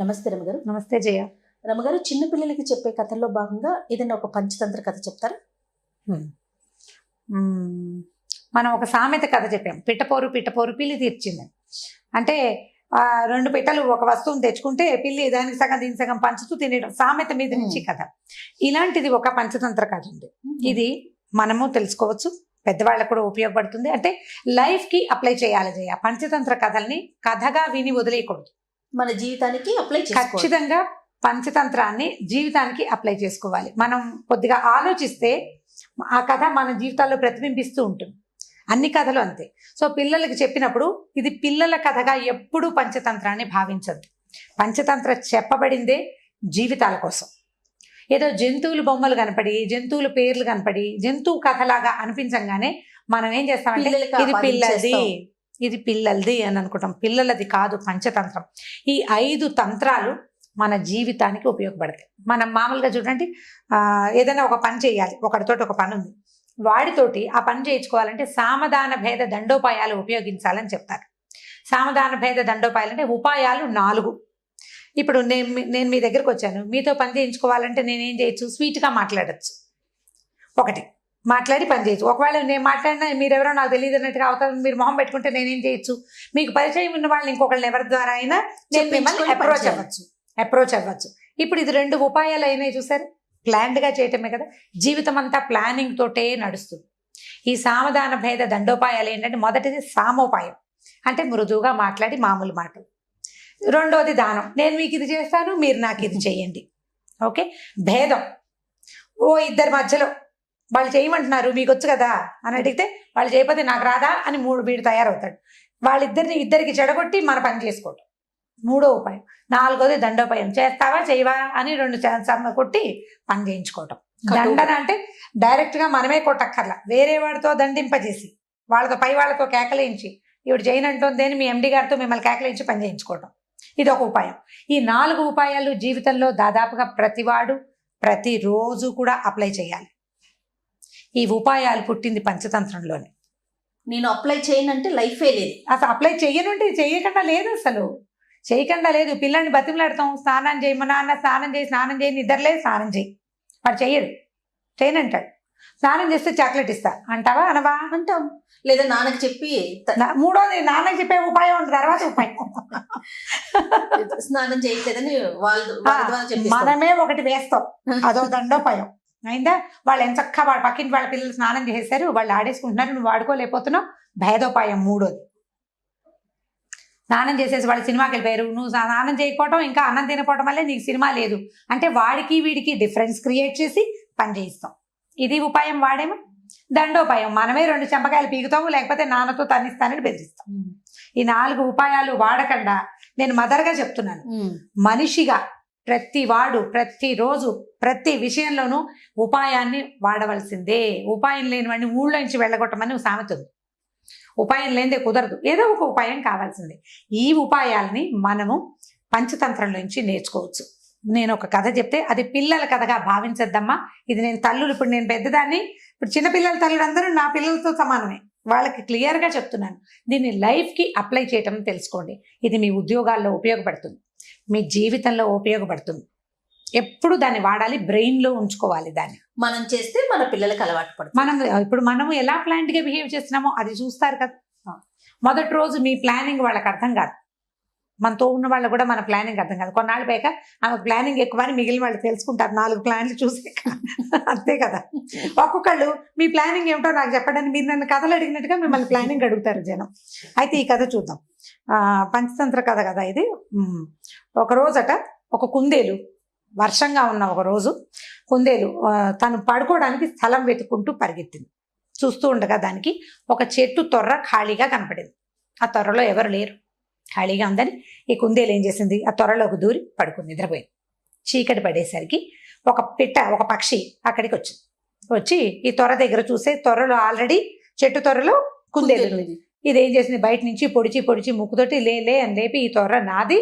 నమస్తే రమగారు. నమస్తే జయ. రమగారు, చిన్న పిల్లలకి చెప్పే కథల్లో భాగంగా ఏదైనా ఒక పంచతంత్ర కథ చెప్తారా? మనం ఒక సామెత కథ చెప్పాం, పిట్టపోరు పిట్టపోరు పిల్లి తీర్చింది. అంటే రెండు పిట్టలు ఒక వస్తువుని తెచ్చుకుంటే పిల్లి దానికి సగం దీని సగం పంచుతూ తినేయడం, సామెత మీద నుంచి కథ. ఇలాంటిది ఒక పంచతంత్ర కథ ఉంది. ఇది మనము తెలుసుకోవచ్చు, పెద్దవాళ్ళకు కూడా ఉపయోగపడుతుంది. అంటే లైఫ్ కి అప్లై చేయాలి జయ. పంచతంత్ర కథల్ని కథగా విని వదిలేయకూడదు, మన జీవితానికి అప్లై ఖచ్చితంగా పంచతంత్రాన్ని జీవితానికి అప్లై చేసుకోవాలి. మనం కొద్దిగా ఆలోచిస్తే ఆ కథ మన జీవితాల్లో ప్రతిబింబిస్తూ ఉంటుంది. అన్ని కథలు అంతే. సో పిల్లలకి చెప్పినప్పుడు ఇది పిల్లల కథగా ఎప్పుడూ పంచతంత్రాన్ని భావించద్దు. పంచతంత్ర చెప్పబడిందే జీవితాల కోసం. ఏదో జంతువులు బొమ్మలు కనపడి, జంతువుల పేర్లు కనపడి, జంతువు కథలాగా అనిపించగానే మనం ఏం చేస్తామంటే ఇది పిల్లలది, ఇది పిల్లలది అని అనుకుంటాం. పిల్లలది కాదు పంచతంత్రం. ఈ 5 తంత్రాలు మన జీవితానికి ఉపయోగపడతాయి. మనం మామూలుగా చూడండి, ఏదైనా ఒక పని చేయాలి, ఒకరితోటి ఒక పని ఉంది, వాడితోటి ఆ పని చేయించుకోవాలంటే సామధాన భేద దండోపాయాలు ఉపయోగించాలని చెప్తారు. సామధాన భేద దండోపాయాలు అంటే ఉపాయాలు 4. ఇప్పుడు నేను మీ దగ్గరకు వచ్చాను, మీతో పని చేయించుకోవాలంటే నేనేం చేయొచ్చు? స్వీట్గా మాట్లాడచ్చు, ఒకటి మాట్లాడి పని చేయొచ్చు. ఒకవేళ నేను మాట్లాడినా మీరెవరో నాకు తెలియదు అన్నట్టుగా అవుతారు, మీరు మొహం పెట్టుకుంటే నేనేం చేయొచ్చు? మీకు పరిచయం ఉన్న వాళ్ళని ఇంకొకళ్ళని ఎవరి ద్వారా అయినా నేను మిమ్మల్ని అప్రోచ్ అవ్వచ్చు. ఇప్పుడు ఇది 2 ఉపాయాలు అయినాయి చూసారు. ప్లాన్డ్గా చేయటమే కదా. జీవితం అంతా ప్లానింగ్ తోటే నడుస్తుంది. ఈ సామధాన భేద దండోపాయాలు ఏంటంటే, మొదటిది సామోపాయం, అంటే మృదువుగా మాట్లాడి మామూలు మాటలు. రెండోది దానం, నేను మీకు ఇది చేస్తాను, మీరు నాకు ఇది చేయండి. ఓకే. భేదం, ఇద్దరి మధ్యలో వాళ్ళు చేయమంటున్నారు, మీకు వచ్చు కదా అని అడిగితే వాళ్ళు చేయకపోతే నాకు రాదా అని వీడు తయారవుతాడు. ఇద్దరికి చెడగొట్టి మన పని చేసుకోవటం, 3వ ఉపాయం. 4వది దండోపాయం, చేస్తావా చేయవా అని 2 కొట్టి పని చేయించుకోవటం. దండన అంటే డైరెక్ట్ గా మనమే కొట్టక్కర్లా, వేరే వాడితో దండింపజేసి వాళ్ళతో పై వాళ్ళతో కేకలేయించి, ఇవిడు చేయనంటోందేని మీ ఎండి గారితో మిమ్మల్ని కేకలేయించి పని చేయించుకోవటం, ఇది ఒక ఉపాయం. ఈ 4 ఉపాయాలు జీవితంలో దాదాపుగా ప్రతివాడు ప్రతిరోజు కూడా అప్లై చేయాలి. ఈ ఉపాయాలు పుట్టింది పంచతంత్రంలోనే. నేను అప్లై చేయనంటే లైఫే లేదు. అసలు అప్లై చెయ్యనుంటే చేయకుండా లేదు, అసలు చేయకుండా లేదు. పిల్లల్ని బతిమలాడతాం, స్నానం చేయి, మా నాన్న స్నానం చేయి, నిద్రలేదు స్నానం చేయి, వాడు చెయ్యడు, చేయనంటాడు. స్నానం చేస్తే చాక్లెట్ ఇస్తా అంటావా అనవా? అంటాం. లేదా నాన్నకి చెప్పి, 3వది నాన్నకి చెప్పే ఉపాయం ఉంటుంది, తర్వాత ఉపాయం స్నానం చేయట్లేదని మనమే ఒకటి వేస్తాం, అదో దండోపాయం అయిందా. వాళ్ళు ఎంత చక్కగా వాళ్ళ పక్కింటి వాళ్ళ పిల్లలు స్నానం చేసేసారు, వాళ్ళు ఆడేసుకుంటున్నారు, నువ్వు వాడుకోలేకపోతున్నావు, భేదోపాయం 3వది. స్నానం చేసేసి వాళ్ళు సినిమాకి వెళ్ళిపోయారు, నువ్వు స్నానం చేయకపోవటం ఇంకా అన్నం తినకపోవడం వల్లే నీకు సినిమా లేదు అంటే వాడికి వీడికి డిఫరెన్స్ క్రియేట్ చేసి పని చేయిస్తాం. ఇది ఉపాయం. వాడేమో దండోపాయం, మనమే 2 చెంపకాయలు పీకుతాము, లేకపోతే నాన్నతో తన్నిస్తానని బెదిరిస్తాం. ఈ 4 ఉపాయాలు వాడకుండా, నేను మదర్గా చెప్తున్నాను, మనిషిగా ప్రతివాడు ప్రతిరోజు ప్రతి విషయంలోనూ ఉపాయాన్ని వాడవలసిందే. ఉపాయం లేని వాడిని ఊళ్ళో నుంచి వెళ్ళగొట్టమని సామెత ఉంది. ఉపాయం లేనిదే కుదరదు, ఏదో ఒక ఉపాయం కావాల్సిందే. ఈ ఉపాయాలని మనము పంచతంత్రంలో నుంచి నేర్చుకోవచ్చు. నేను ఒక కథ చెప్తే అది పిల్లల కథగా భావించద్దమ్మా. ఇది నేను తల్లులు, ఇప్పుడు నేను పెద్దదాన్ని, ఇప్పుడు చిన్నపిల్లల తల్లులు అందరూ నా పిల్లలతో సమానమే, వాళ్ళకి క్లియర్గా చెప్తున్నాను. దీన్ని లైఫ్కి అప్లై చేయటం తెలుసుకోండి. ఇది మీ ఉద్యోగాల్లో ఉపయోగపడుతుంది, మీ జీవితంలో ఉపయోగపడుతుంది. ఎప్పుడు దాన్ని వాడాలి, బ్రెయిన్లో ఉంచుకోవాలి. దాన్ని మనం చేస్తే మన పిల్లలకు అలవాటు పడుతుంది. ఇప్పుడు మనము ఎలా ప్లాన్డ్గా బిహేవ్ చేస్తున్నామో అది చూస్తారు కదా. మొదటి రోజు మీ ప్లానింగ్ వాళ్ళకి అర్థం కాదు, మనతో ఉన్న వాళ్ళు కూడా మన ప్లానింగ్ అర్థం కాదు. కొన్నాళ్ళు పైగా ఆమెకు ప్లానింగ్ ఎక్కువ అని మిగిలిన వాళ్ళు తెలుసుకుంటారు 4 ప్లాన్లు చూసే. అంతే కదా. ఒక్కొక్కళ్ళు మీ ప్లానింగ్ ఏమిటో నాకు చెప్పడానికి మీరు నన్ను కథలు అడిగినట్టుగా మిమ్మల్ని ప్లానింగ్ అడుగుతారు జనం. అయితే ఈ కథ చూద్దాం. పంచతంత్ర కథ కదా ఇది. ఒక రోజట ఒక కుందేలు, వర్షంగా ఉన్న ఒక రోజు కుందేలు తను పడుకోవడానికి స్థలం వెతుక్కుంటూ పరిగెత్తింది. చూస్తూ ఉండగా దానికి ఒక చెట్టు తొర్ర ఖాళీగా కనపడింది. ఆ తొర్రలో ఎవరు లేరు, ఖాళీగా ఉందని ఈ కుందేలు ఏం చేసింది, ఆ తొర్రలోకి దూరి పడుకుంది, నిద్రపోయింది. చీకటి పడేసరికి ఒక పక్షి అక్కడికి వచ్చింది. వచ్చి ఈ తొర్ర దగ్గర చూసే, తొర్రలో ఆల్రెడీ చెట్టు తొర్రలో కుందేలు. ఇదేం చేసింది, బయట నుంచి పొడిచి ముక్కుతోటి లే అని లేపి, ఈ తొర్ర నాది,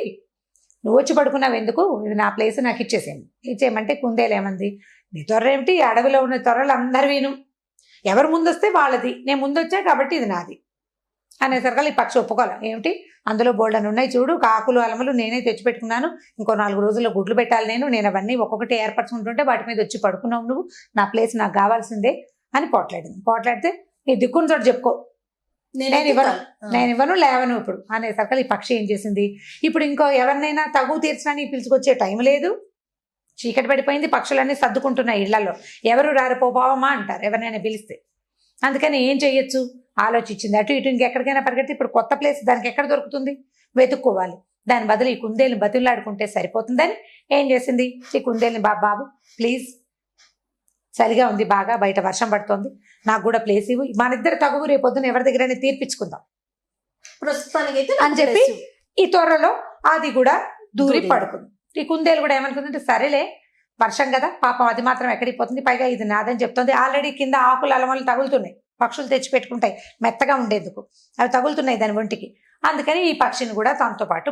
నువ్వు వచ్చి పడుకున్నావు ఎందుకు, ఇది నా ప్లేస్, నాకు ఇచ్చేయమంటే కుందేలు ఏమంది, నీ తొర్ర ఏమిటి, అడవిలో ఉన్న తొర్రలు అందరు విను, ఎవరు ముందొస్తే వాళ్ళది, నేను ముందొచ్చా కాబట్టి ఇది నాది. అనేసరికి ఈ పక్షి ఒప్పుకోవాలి. ఏమిటి అందులో బోల్డన్ ఉన్నాయి చూడు, కాకులు అలమలు నేనే తెచ్చిపెట్టుకున్నాను, ఇంకో 4 రోజుల్లో గుడ్లు పెట్టాలి, నేను అవన్నీ ఒక్కొక్కటి ఏర్పరచుకుంటుంటే వాటి మీద వచ్చి పడుకున్నావు నువ్వు, నా ప్లేస్ నాకు కావాల్సిందే అని పోట్లాడితే నీ దిక్కుని చోటు చెప్పుకో, నేను ఇవ్వను లేవను ఇప్పుడు అనేసరికి ఈ పక్షి ఏం చేసింది, ఇప్పుడు ఇంకో ఎవరినైనా తగు తీర్చడానికి పిలుచుకొచ్చే టైం లేదు, చీకటి పడిపోయింది, పక్షులన్నీ సర్దుకుంటున్నాయి ఇళ్లలో, ఎవరు రారు పోవమ్మా అంటారు ఎవరినైనా పిలిస్తే. అందుకని ఏం చెయ్యొచ్చు ఆలోచించింది, అటు ఇటు ఇంకెక్కడికైనా పరిగెడితే ఇప్పుడు కొత్త ప్లేస్ దానికి ఎక్కడ దొరుకుతుంది, వెతుక్కోవాలి. దాని బదులు ఈ కుందేలుని బతులాడుకుంటే సరిపోతుందని ఏం చేసింది, ఈ కుందేలుని బాబు ప్లీజ్ చలిగా ఉంది బాగా, బయట వర్షం పడుతోంది, నాకు కూడా ప్లేస్ ఇవ్వు, మన ఇద్దరు తగువు రేపొద్దున ఎవరి దగ్గరైనా తీర్పించుకుందాం ప్రస్తుతానికి అని చెప్పి ఈ త్వరలో అది కూడా దూరి పడుకుంది. ఈ కుందేలు కూడా ఏమనుకుందంటే సరేలే వర్షం కదా పాపం అది మాత్రం ఎక్కడికి పోతుంది, పైగా ఇది నాదని చెప్తుంది, ఆల్రెడీ కింద ఆకులు అలమలు తగులుతున్నాయి, పక్షులు తెచ్చి పెట్టుకుంటాయి మెత్తగా ఉండేందుకు, అవి తగులుతున్నాయి దాని ఒంటికి, అందుకని ఈ పక్షిని కూడా తనతో పాటు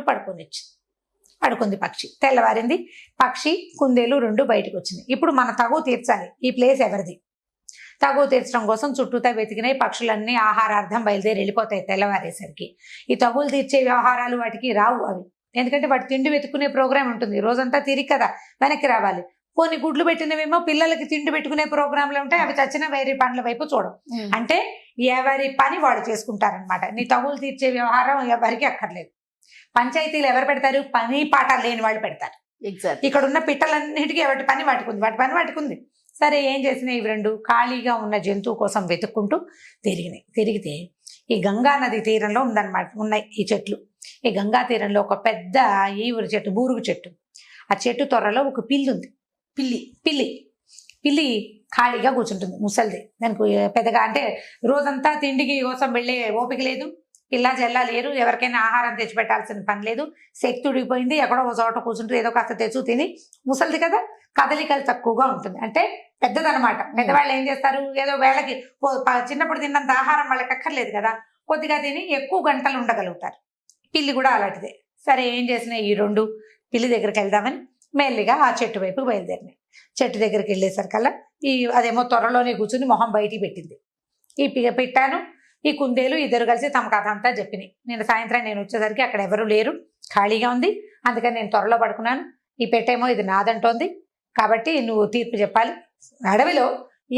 పడుకుంది పక్షి. తెల్లవారింది, పక్షి కుందేలు 2 బయటకు వచ్చినాయి. ఇప్పుడు మన తగువ తీర్చాలి, ఈ ప్లేస్ ఎవరిది, తగువ తీర్చడం కోసం చుట్టూతా వెతికినాయి, పక్షులన్నీ ఆహారార్థం బయలుదేరి వెళ్ళిపోతాయి తెల్లవారేసరికి. ఈ తగులు తీర్చే వ్యవహారాలు వాటికి రావు అవి, ఎందుకంటే వాటి తిండి వెతుక్కునే ప్రోగ్రాం ఉంటుంది, రోజంతా తిరిగి కదా వెనక్కి రావాలి. కొన్ని గుడ్లు పెట్టినవేమో పిల్లలకి తిండి పెట్టుకునే ప్రోగ్రాంలు ఉంటాయి, అవి చచ్చిన వేరే పనుల వైపు చూడం. అంటే ఎవరి పని వాడు చేసుకుంటారనమాట. నీ తగులు తీర్చే వ్యవహారం ఎవరికి అక్కర్లేదు. పంచాయతీలు ఎవరు పెడతారు, పని పాట లేని వాళ్ళు పెడతారు. ఇక్కడ ఉన్న పిట్టలన్నిటికీ ఎవరి పని వాటికి ఉంది. సరే ఏం చేసినాయి, ఇవి 2 ఖాళీగా ఉన్న జంతువు కోసం వెతుక్కుంటూ తిరిగితే ఈ గంగా నది తీరంలో ఉన్నాయి ఈ చెట్లు. ఈ గంగా తీరంలో ఒక పెద్ద ఈవురు చెట్టు, బూరుగు చెట్టు, ఆ చెట్టు త్వరలో ఒక పిల్లి ఉంది. పిల్లి ఖాళీగా కూర్చుంటుంది, ముసలిది. దానికి పెద్దగా అంటే రోజంతా తిండికి కోసం వెళ్ళే ఓపిక లేదు, పిల్ల జల్లా లేరు, ఎవరికైనా ఆహారం తెచ్చిపెట్టాల్సిన పని లేదు, శక్తి ఉడిగిపోయింది, ఎక్కడో ఒక చోట కూర్చుంటూ ఏదో కాస్త తెచ్చు తిని, ముసలిది కదా కదలికలు తక్కువగా ఉంటుంది, అంటే పెద్దదనమాట. పెద్దవాళ్ళు ఏం చేస్తారు, ఏదో వేళకి చిన్నప్పుడు తిన్నంత ఆహారం వాళ్ళకి అక్కర్లేదు కదా, కొద్దిగా తిని ఎక్కువ గంటలు ఉండగలుగుతారు. పిల్లి కూడా అలాంటిదే. సరే ఏం చేసినాయి, ఈ 2 పిల్లి దగ్గరికి వెళ్దామని మెల్లిగా ఆ చెట్టు వైపుకి బయలుదేరినాయి. చెట్టు దగ్గరికి వెళ్ళేసరికల్లా అదేమో త్వరలోనే కూర్చుని మొహం బయటికి పెట్టింది. పెట్టాను ఈ కుందేలు ఇద్దరు కలిసి తమ కథ అంతా చెప్పినాయి. సాయంత్రం నేను వచ్చేసరికి అక్కడ ఎవరు లేరు, ఖాళీగా ఉంది, అందుకని నేను త్వరలో పడుకున్నాను, ఈ పెట్టేమో ఇది నాదంటోంది, కాబట్టి నువ్వు తీర్పు చెప్పాలి. అడవిలో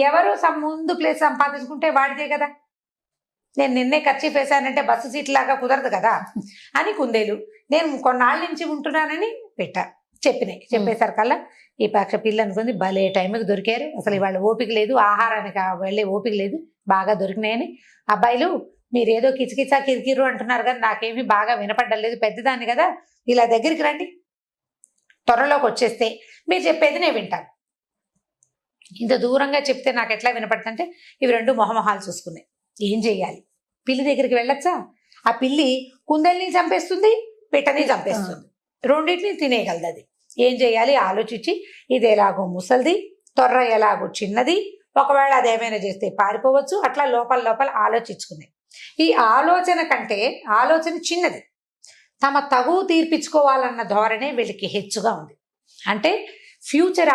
ఎవరు ముందు ప్లేస్ సంపాదించుకుంటే వాడిదే కదా, నేను నిన్నే ఖర్చు వేశానంటే బస్సు సీట్ లాగా కుదరదు కదా అని కుందేలు, నేను కొన్నాళ్ళ నుంచి ఉంటున్నానని చెప్పేసరికల్లా ఈ పక్ష పిల్ల అనుకుంది, భలే టైంకి దొరికారు, అసలు ఇవాళ ఓపిక లేదు, ఆహారానికి వెళ్ళే ఓపిక లేదు, బాగా దొరికినాయని. అబ్బాయిలు మీరు ఏదో కిచకిచా కిరికిరు అంటున్నారు కదా, నాకేమీ బాగా వినపడ్డలేదు, పెద్దదాన్ని కదా, ఇలా దగ్గరికి రండి, త్వరలోకి వచ్చేస్తే మీరు చెప్పేది నేను వింటాను. ఇంత దూరంగా చెప్తే నాకు ఎట్లా వినపడుతుంటే ఇవి 2 మొహమొహాలు చూసుకున్నాయి. ఏం చెయ్యాలి, పిల్లి దగ్గరికి వెళ్ళొచ్చా, ఆ పిల్లి కుందేల్ని చంపేస్తుంది, పిట్టని చంపేస్తుంది, రెండింటిని తినేయగలదు. అది ఏం చేయాలి ఆలోచించి, ఇది ఎలాగో ముసలిది, తొర్ర ఎలాగో చిన్నది, ఒకవేళ అదేమైనా చేస్తే పారిపోవచ్చు, అట్లా లోపల ఆలోచించుకున్నాయి. ఈ ఆలోచన కంటే ఆలోచన చిన్నది, తమ తగువు తీర్పించుకోవాలన్న ధోరణే వీళ్ళకి హెచ్చుగా ఉంది. అంటే ఫ్యూచర్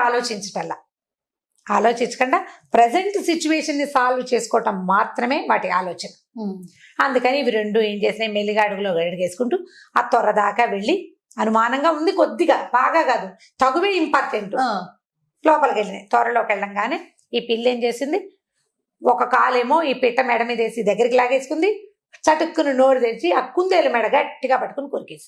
ఆలోచించకుండా ప్రజెంట్ సిచ్యువేషన్ని సాల్వ్ చేసుకోవటం మాత్రమే వాటి ఆలోచన. అందుకని ఇవి 2 ఏం చేసినాయి, మెల్లిగా అడుగులో అడుగేసుకుంటూ ఆ త్వర దాకా వెళ్ళి, అనుమానంగా ఉంది కొద్దిగా, బాగా కాదు, తగువే ఇంపార్టెంట్, లోపలికి వెళ్ళినాయి. త్వరలోకి వెళ్ళంగానే ఈ పిల్ల ఏం చేసింది, ఒక కాలేమో ఈ పిట్ట మెడ మీద వేసి దగ్గరికి లాగేసుకుంది, చటుక్కును నోరు తెరిచి ఆ కుందేలు మెడ గట్టిగా పట్టుకుని కొరికేసి,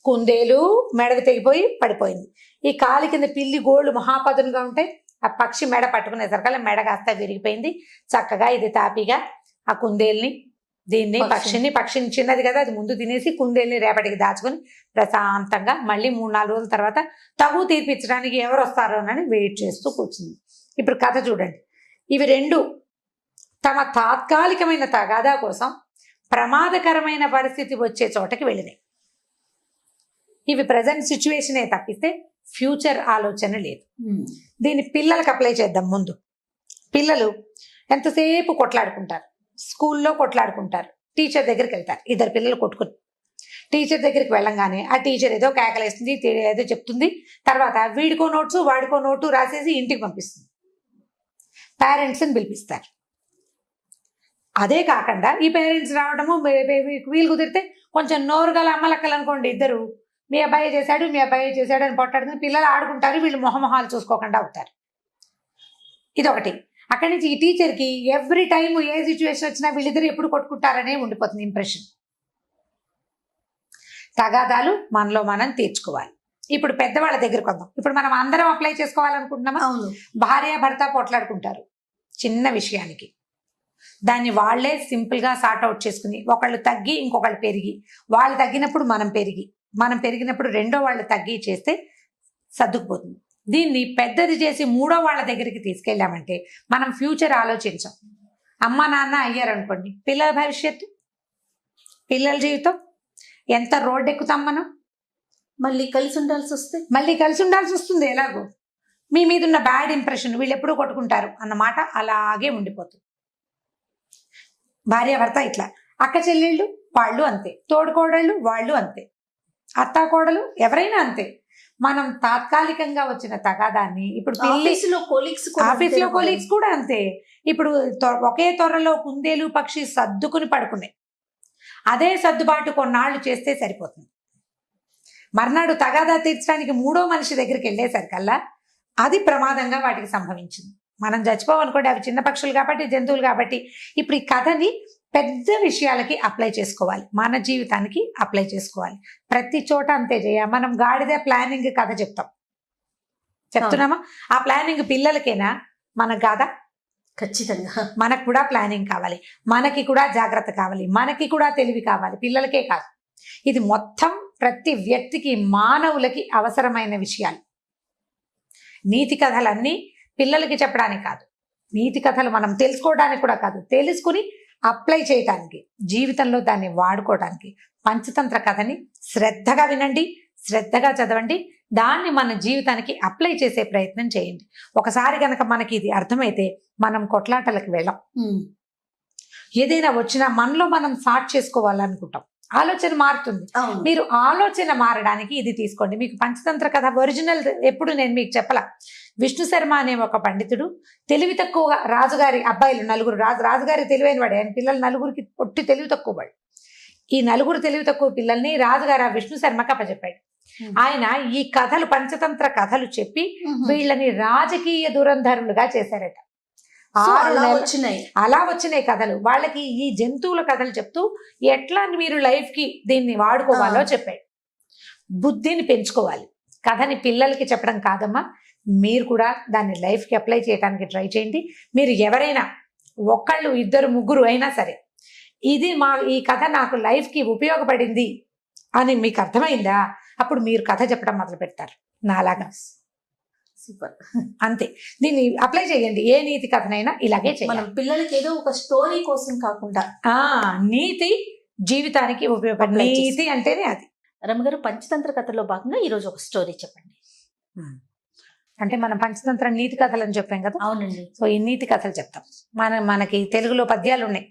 కుందేలు మెడకు తెగిపోయి పడిపోయింది. ఈ కాలి కింద పిల్లి గోళ్ళు మహాపదునుగా ఉంటాయి, ఆ పక్షి మెడ పట్టుకునేసరికల్లా మెడ కాస్త విరిగిపోయింది. చక్కగా ఇది తాపిగా ఆ కుందేల్ని పక్షిని చిన్నది కదా, అది ముందు తినేసి కుందేల్ని రేపటికి దాచుకొని ప్రశాంతంగా మళ్ళీ 3-4 రోజుల తర్వాత తగు తీర్పించడానికి ఎవరు వస్తారోనని వెయిట్ చేస్తూ కూర్చుంది. ఇప్పుడు కథ చూడండి, ఇవి 2 తమ తాత్కాలికమైన తగాదా కోసం ప్రమాదకరమైన పరిస్థితి వచ్చే చోటకి వెళ్ళినాయి. ఇవి ప్రజెంట్ సిచ్యువేషనే తప్పిస్తే ఫ్యూచర్ ఆలోచన లేదు. దీన్ని పిల్లలకు అప్లై చేద్దాం. ముందు పిల్లలు ఎంతసేపు కొట్లాడుకుంటారు, స్కూల్లో కొట్లాడుకుంటారు, టీచర్ దగ్గరికి వెళ్తారు, 2 పిల్లలు కొట్టుకుని టీచర్ దగ్గరికి వెళ్ళంగానే ఆ టీచర్ ఏదో కేకలేస్తుంది, ఏదో చెప్తుంది, తర్వాత వీడికో నోట్సు వాడికో నోటు రాసేసి ఇంటికి పంపిస్తుంది. పేరెంట్స్ని పిలిపిస్తారు. అదే కాకుండా ఈ పేరెంట్స్ రావడము వీలు కుదిరితే కొంచెం నోరు గల అమ్మలక్కలు అనుకోండి, ఇద్దరు మీ అబ్బాయి చేశాడు అని పొట్టాడుకుని పిల్లలు ఆడుకుంటారు, వీళ్ళు మొహమొహాలు చూసుకోకుండా అవుతారు. ఇదొకటి. అక్కడి నుంచి ఈ టీచర్కి ఎవ్రీ టైం ఏ సిచ్యువేషన్ వచ్చినా వీళ్ళిద్దరు ఎప్పుడు కొట్టుకుంటారనే ఉండిపోతుంది ఇంప్రెషన్. తగాదాలు మనలో మనం తీర్చుకోవాలి. ఇప్పుడు పెద్దవాళ్ళ దగ్గరికి వద్దాం. ఇప్పుడు మనం అందరం అప్లై చేసుకోవాలనుకుంటున్నామా? అవును. భార్య భర్త పోట్లాడుకుంటారు చిన్న విషయానికి, దాన్ని వాళ్లే సింపుల్ గా సార్ట్ అవుట్ చేసుకుని, ఒకళ్ళు తగ్గి ఇంకొకళ్ళు పెరిగి, వాళ్ళు తగ్గినప్పుడు మనం పెరిగినప్పుడు రెండో వాళ్ళు తగ్గి చేస్తే సర్దుకుపోతుంది. దీన్ని పెద్దది చేసి మూడో వాళ్ళ దగ్గరికి తీసుకెళ్ళామంటే మనం ఫ్యూచర్ ఆలోచించాం. అమ్మ నాన్న అయ్యారనుకోండి, పిల్లల భవిష్యత్తు, పిల్లల జీవితం, ఎంత రోడ్డు ఎక్కుతాం మనం, మళ్ళీ కలిసి ఉండాల్సి వస్తుంది. ఎలాగో మీ మీద ఉన్న బ్యాడ్ ఇంప్రెషన్, వీళ్ళు ఎప్పుడూ కొట్టుకుంటారు అన్నమాట అలాగే ఉండిపోతుంది. భార్య భర్త ఇట్లా, అక్క చెల్లెళ్ళు వాళ్ళు అంతే, తోడుకోడళ్ళు వాళ్ళు అంతే, అత్తా కోడలు ఎవరైనా అంతే. మనం తాత్కాలికంగా వచ్చిన తగాదాన్ని ఇప్పుడు ఆఫీసులో కొలీగ్స్ కూడా అంతే. ఇప్పుడు ఒకే త్వరలో కుందేలు పక్షి సర్దుకుని పడుకున్నాయి, అదే సర్దుబాటు కొన్నాళ్ళు చేస్తే సరిపోతుంది. మర్నాడు తగాదా తీర్చడానికి మూడో మనిషి దగ్గరికి వెళ్ళేసరికల్లా అది ప్రమాదంగా వాటికి సంభవించింది. మనం చచ్చిపోవనుకోండి, అవి చిన్న పక్షులు కాబట్టి, జంతువులు కాబట్టి. ఇప్పుడు ఈ కథని పెద్ద విషయాలకి అప్లై చేసుకోవాలి, మన జీవితానికి అప్లై చేసుకోవాలి. ప్రతి చోట అంతే చేయాలి. మనం గాడిద ప్లానింగ్ కథ చెప్తున్నామా? ఆ ప్లానింగ్ పిల్లలకేనా? మనకు కాదా? ఖచ్చితంగా మనకు కూడా ప్లానింగ్ కావాలి, మనకి కూడా జాగ్రత్త కావాలి, మనకి కూడా తెలివి కావాలి, పిల్లలకే కాదు. ఇది మొత్తం ప్రతి వ్యక్తికి, మానవులకి అవసరమైన విషయాలు. నీతి కథలన్నీ పిల్లలకి చెప్పడానికి కాదు, నీతి కథలు మనం తెలుసుకోవడానికి కూడా కాదు, తెలుసుకుని అప్లై చేయడానికి, జీవితంలో దాన్ని వాడుకోవడానికి. పంచతంత్ర కథని శ్రద్ధగా వినండి, శ్రద్ధగా చదవండి, దాన్ని మన జీవితానికి అప్లై చేసే ప్రయత్నం చేయండి. ఒకసారి కనుక మనకి ఇది అర్థమైతే మనం కొట్లాటలకు వెళ్ళాం. ఏదైనా వచ్చినా మనలో మనం సార్ట్ చేసుకోవాలనుకుంటాం, ఆలోచన మారుతుంది. మీరు ఆలోచన మారడానికి ఇది తీసుకోండి. మీకు పంచతంత్ర కథ ఒరిజినల్ ఎప్పుడు నేను మీకు చెప్పలా. విష్ణు శర్మ అనే ఒక పండితుడు తెలివి తక్కువ రాజుగారి అబ్బాయిలు నలుగురు, రాజుగారి తెలివైన వాడు, ఆయన పిల్లలు నలుగురికి పొట్టి తెలివి తక్కువ వాడు. ఈ నలుగురు తెలివి తక్కువ పిల్లల్ని రాజుగారు ఆ విష్ణు శర్మకి అప్పచెప్పాడు. ఆయన ఈ కథలు, పంచతంత్ర కథలు చెప్పి వీళ్ళని రాజకీయ దురంధరులుగా చేశారట. అలా వచ్చినాయి కథలు. వాళ్ళకి ఈ జంతువుల కథలు చెప్తూ ఎట్లా మీరు లైఫ్ కి దీన్ని వాడుకోవాలో చెప్పాడు. బుద్ధిని పెంచుకోవాలి. కథని పిల్లలకి చెప్పడం కాదమ్మా, మీరు కూడా దాన్ని లైఫ్ కి అప్లై చేయడానికి ట్రై చేయండి. మీరు ఎవరైనా ఒకళ్ళు, ఇద్దరు, ముగ్గురు అయినా సరే, ఇది ఈ కథ నాకు లైఫ్ కి ఉపయోగపడింది అని మీకు అర్థమైందా, అప్పుడు మీరు కథ చెప్పడం మొదలు పెడతారు నాలాగా. సూపర్. అంతే, దీన్ని అప్లై చేయండి. ఏ నీతి కథనైనా ఇలాగే చేయాలి. మనం పిల్లలకి ఏదో ఒక స్టోరీ కోసం కాకుండా నీతి జీవితానికి ఉపయోగపడే నీతి అంటేనే అది. రమగారు, పంచతంత్ర కథలో భాగంగా ఈరోజు ఒక స్టోరీ చెప్పండి. అంటే మనం పంచతంత్ర నీతి కథలు అని చెప్పాం కదా. అవునండి. సో ఈ నీతి కథలు చెప్తాం. మనకి తెలుగులో పద్యాలు ఉన్నాయి.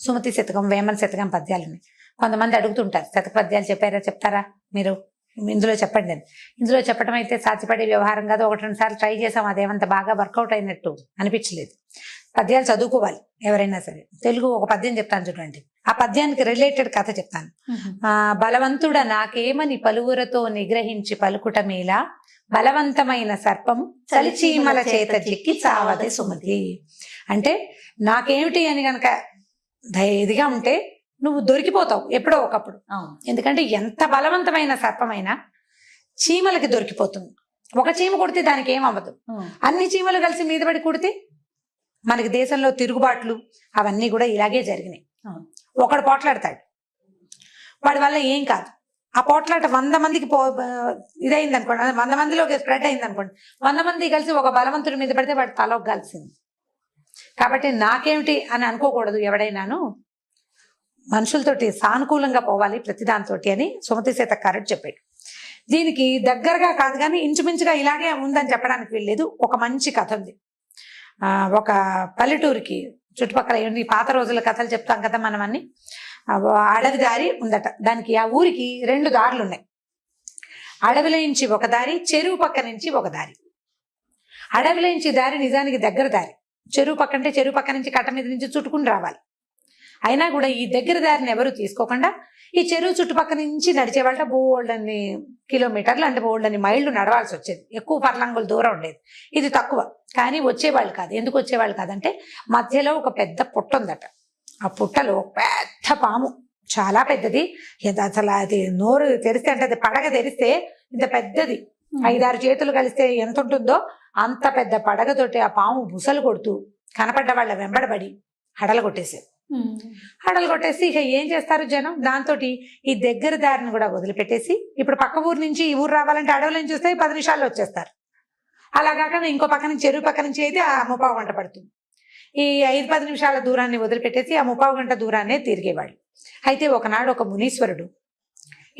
సుమతి శతకం, వేమన శతకం పద్యాలు ఉన్నాయి. కొంతమంది అడుగుతుంటారు, శతక పద్యాలు చెప్తారా మీరు, ఇందులో చెప్పండి అని. ఇందులో చెప్పడం అయితే సాధ్యపడే వ్యవహారం కాదు. 1-2 సార్లు ట్రై చేసాం, అదేమంత బాగా వర్కౌట్ అయినట్టు అనిపించలేదు. పద్యాలు చదువుకోవాలి ఎవరైనా సరే. తెలుగు ఒక పద్యం చెప్తాను చూడండి, ఆ పద్యానికి రిలేటెడ్ కథ చెప్తాను. బలవంతుడ నాకేమని పలువురతో నిగ్రహించి పలుకుట మేలా, బలవంతమైన సర్పము చలిచీమల చేత చిక్కి చావదే సుమతి. అంటే నాకేమిటి అని గనక ఇదిగా ఉంటే నువ్వు దొరికిపోతావు ఎప్పుడో ఒకప్పుడు. ఎందుకంటే ఎంత బలవంతమైన సర్పమైనా చీమలకి దొరికిపోతుంది. ఒక చీమ కొడితే దానికి ఏమవ్వదు, అన్ని చీమలు కలిసి మీద పడి కొడితే మనకి దేశంలో తిరుగుబాట్లు అవన్నీ కూడా ఇలాగే జరిగినాయి. ఒకడు పోట్లాడతాడు, వాడి వల్ల ఏం కాదు. ఆ పోట్లాట 100 మందికి ఇదైంది అనుకోండి, 100 మందిలోకి స్ప్రెడ్ అయింది అనుకోండి, 100 మంది కలిసి ఒక బలవంతుడి మీద పడితే వాడి తలకు కలిసింది. కాబట్టి నాకేమిటి అని అనుకోకూడదు ఎవడైనాను. మనుషులతోటి సానుకూలంగా పోవాలి ప్రతిదానితో అని సుమతి శతకారుడు చెప్పాడు. దీనికి దగ్గరగా కాదు కానీ ఇంచుమించుగా ఇలాగే ఉందని చెప్పడానికి వీల్లేదు. ఒక మంచి కథ ఉంది. ఒక పల్లెటూరికి చుట్టుపక్కల ఈ పాత రోజుల కథలు చెప్తాం కదా మనం అన్ని. అడవి దారి ఉందట. దానికి ఆ ఊరికి 2 దారులు ఉన్నాయి. అడవిలో నుంచి ఒక దారి, చెరువు పక్క నుంచి ఒక దారి. అడవిలో నుంచి దారి నిజానికి దగ్గర దారి, చెరువు పక్కంటే చెరువు పక్క నుంచి కట్ట మీద నుంచి చుట్టుకుని రావాలి. అయినా కూడా ఈ దగ్గర దారిని ఎవరు తీసుకోకుండా ఈ చెరువు చుట్టుపక్కల నుంచి నడిచేవాళ్ళ బోల్డన్ని కిలోమీటర్లు అంటే బోల్డన్ని మైళ్ళు నడవాల్సి వచ్చేది. ఎక్కువ పర్లంగుల దూరం ఉండేది. ఇది తక్కువ, కానీ వచ్చేవాళ్ళు కాదు. ఎందుకు వచ్చేవాళ్ళు కాదంటే మధ్యలో ఒక పెద్ద పుట్ట ఉందట. ఆ పుట్టలో పెద్ద పాము, చాలా పెద్దది. అసలు అది నోరు తెరిస్తే అంటే అది పడగ తెరిస్తే ఇంత పెద్దది, 5-6 చేతులు కలిస్తే ఎంత ఉంటుందో అంత పెద్ద పడగతోటి ఆ పాము బుసలు కొడుతూ కనపడ్డ వాళ్ళ వెంబడబడి హడలు కొట్టేసేది. హడలు కొట్టేసి ఇక ఏం చేస్తారు జనం, దాంతో ఈ దగ్గర దారిని కూడా వదిలిపెట్టేసి ఇప్పుడు పక్క ఊరు నుంచి ఈ ఊరు రావాలంటే అడవుల నుంచి వస్తే 10 నిమిషాల్లో వచ్చేస్తారు. అలా కాకుండా ఇంకో పక్క నుంచి చెరువు పక్క నుంచి అయితే ఆ 30 గంట పడుతుంది. ఈ 5-10 నిమిషాల దూరాన్ని వదిలిపెట్టేసి ఆ 30 గంట దూరాన్నే తిరిగేవాళ్ళు. అయితే ఒకనాడు ఒక మునీశ్వరుడు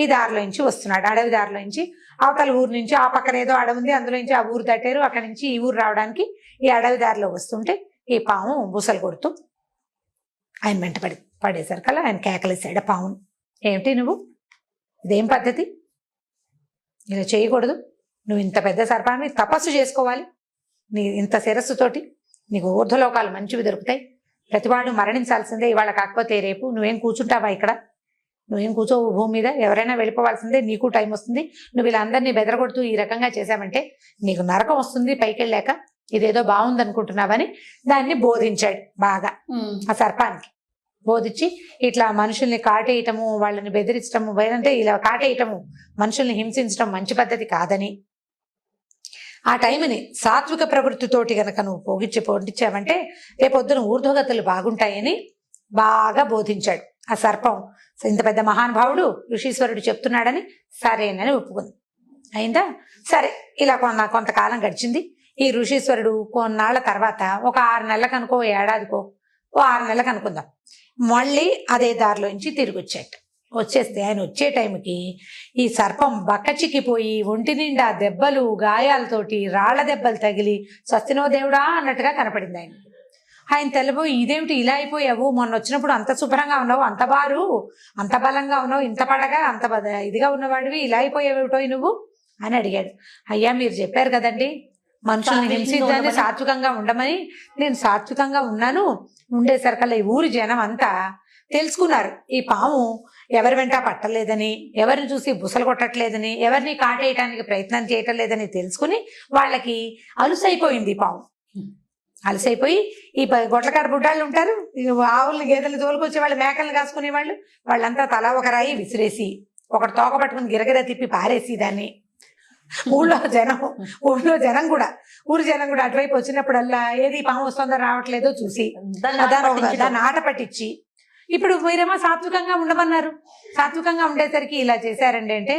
ఈ దారిలో నుంచి వస్తున్నాడు, అడవి దారిలో నుంచి. అవతల ఊరు నుంచి ఆ పక్కన ఏదో అడవి ఉంది, అందులో నుంచి ఆ ఊరు దాటారు. అక్కడి నుంచి ఈ ఊరు రావడానికి ఈ అడవి దారిలో వస్తుంటే ఈ పాము బుసలు కొడుతూ ఆయన వెంట పడేసరికల్లా ఆయన కేకలేసాడు పావును. ఏమిటి నువ్వు, ఇదేం పద్ధతి, ఇలా చేయకూడదు, నువ్వు ఇంత పెద్ద సర్పాన్ని తపస్సు చేసుకోవాలి, నీ ఇంత శిరస్సుతోటి నీకు ఊర్ధ్వలోకాలు మంచివి దొరుకుతాయి, ప్రతివాడు మరణించాల్సిందే, ఇవాళ కాకపోతే రేపు. నువ్వేం కూర్చుంటావా ఇక్కడ, నువ్వేం కూర్చోవు భూమి మీద, ఎవరైనా వెళ్ళిపోవాల్సిందే, నీకు టైం వస్తుంది. నువ్వు ఇలా అందరినీ బెదరగొడుతూ ఈ రకంగా చేశావంటే నీకు నరకం వస్తుంది పైకి వెళ్ళాక, ఇదేదో బాగుంది అనుకుంటున్నావని దాన్ని బోధించాడు బాగా. ఆ సర్పానికి బోధించి ఇట్లా మనుషుల్ని కాటేయటము, వాళ్ళని బెదిరించటము, అంటే ఇలా కాటేయటము, మనుషుల్ని హింసించడం మంచి పద్ధతి కాదని, ఆ టైంని సాత్విక ప్రవృత్తితోటి గనక నువ్వు పొందించావంటే రేపొద్దున ఊర్ధ్వగతులు బాగుంటాయని బాగా బోధించాడు. ఆ సర్పం ఇంత పెద్ద మహానుభావుడు ఋషీశ్వరుడు చెప్తున్నాడని సరేనని ఒప్పుకుంది. అయిందా, సరే. ఇలా కొంతకాలం గడిచింది. ఈ ఋషీశ్వరుడు కొన్నాళ్ల తర్వాత ఒక 6 నెలలకు అనుకో, ఏడాదికో, 6 నెలలకు అనుకుందాం, మళ్ళీ అదే దారిలో నుంచి తిరిగి వచ్చేస్తే ఆయన వచ్చే టైంకి ఈ సర్పం బక్కచిక్కిపోయి ఒంటి నిండా దెబ్బలు, గాయాలతోటి, రాళ్ల దెబ్బలు తగిలి స్వస్తినో దేవుడా అన్నట్టుగా కనపడింది ఆయన. ఆయన తెల్లబోయి, ఇదేమిటి ఇలా అయిపోయావు, మొన్న వచ్చినప్పుడు అంత శుభ్రంగా ఉన్నావు, అంత బారు, అంత బలంగా ఉన్నావు, ఇంత పడగా అంత ఇదిగా ఉన్నవాడివి, ఇలా అయిపోయావుటో నువ్వు అని అడిగాడు. అయ్యా మీరు చెప్పారు కదండి మనుషుల్ని హింసించని, సాత్వికంగా ఉండమని, నేను సాత్వికంగా ఉన్నాను. ఉండేసరికల్లా ఈ ఊరి జనం అంతా తెలుసుకున్నారు ఈ పాము ఎవరి వెంట పట్టలేదని, ఎవరిని చూసి బుసలు కొట్టట్లేదని, ఎవరిని కాటేయటానికి ప్రయత్నం చేయటం లేదని తెలుసుకుని వాళ్ళకి అలుసైపోయింది ఈ పాము. అలసైపోయి ఈ గొడ్లకాడ బుడ్డాళ్ళు ఉంటారు, ఆవుల్ని గేదెలు తోలుకొచ్చే వాళ్ళు, మేకలను కాసుకునే వాళ్ళు, వాళ్ళంతా తలా ఒక రాయి విసిరేసి ఒకటి తోక పట్టుకుని గిరగిర తిప్పి పారేసి దాన్ని ఊళ్ళో జనం కూడా ఊరి జనం కూడా అటువైపు వచ్చినప్పుడల్లా ఏది పాము వస్తుందో రావట్లేదో చూసి దాన్ని ఆట పట్టించి, ఇప్పుడు మీరేమో సాత్వికంగా ఉండమన్నారు, సాత్వికంగా ఉండేసరికి ఇలా చేశారండి అంటే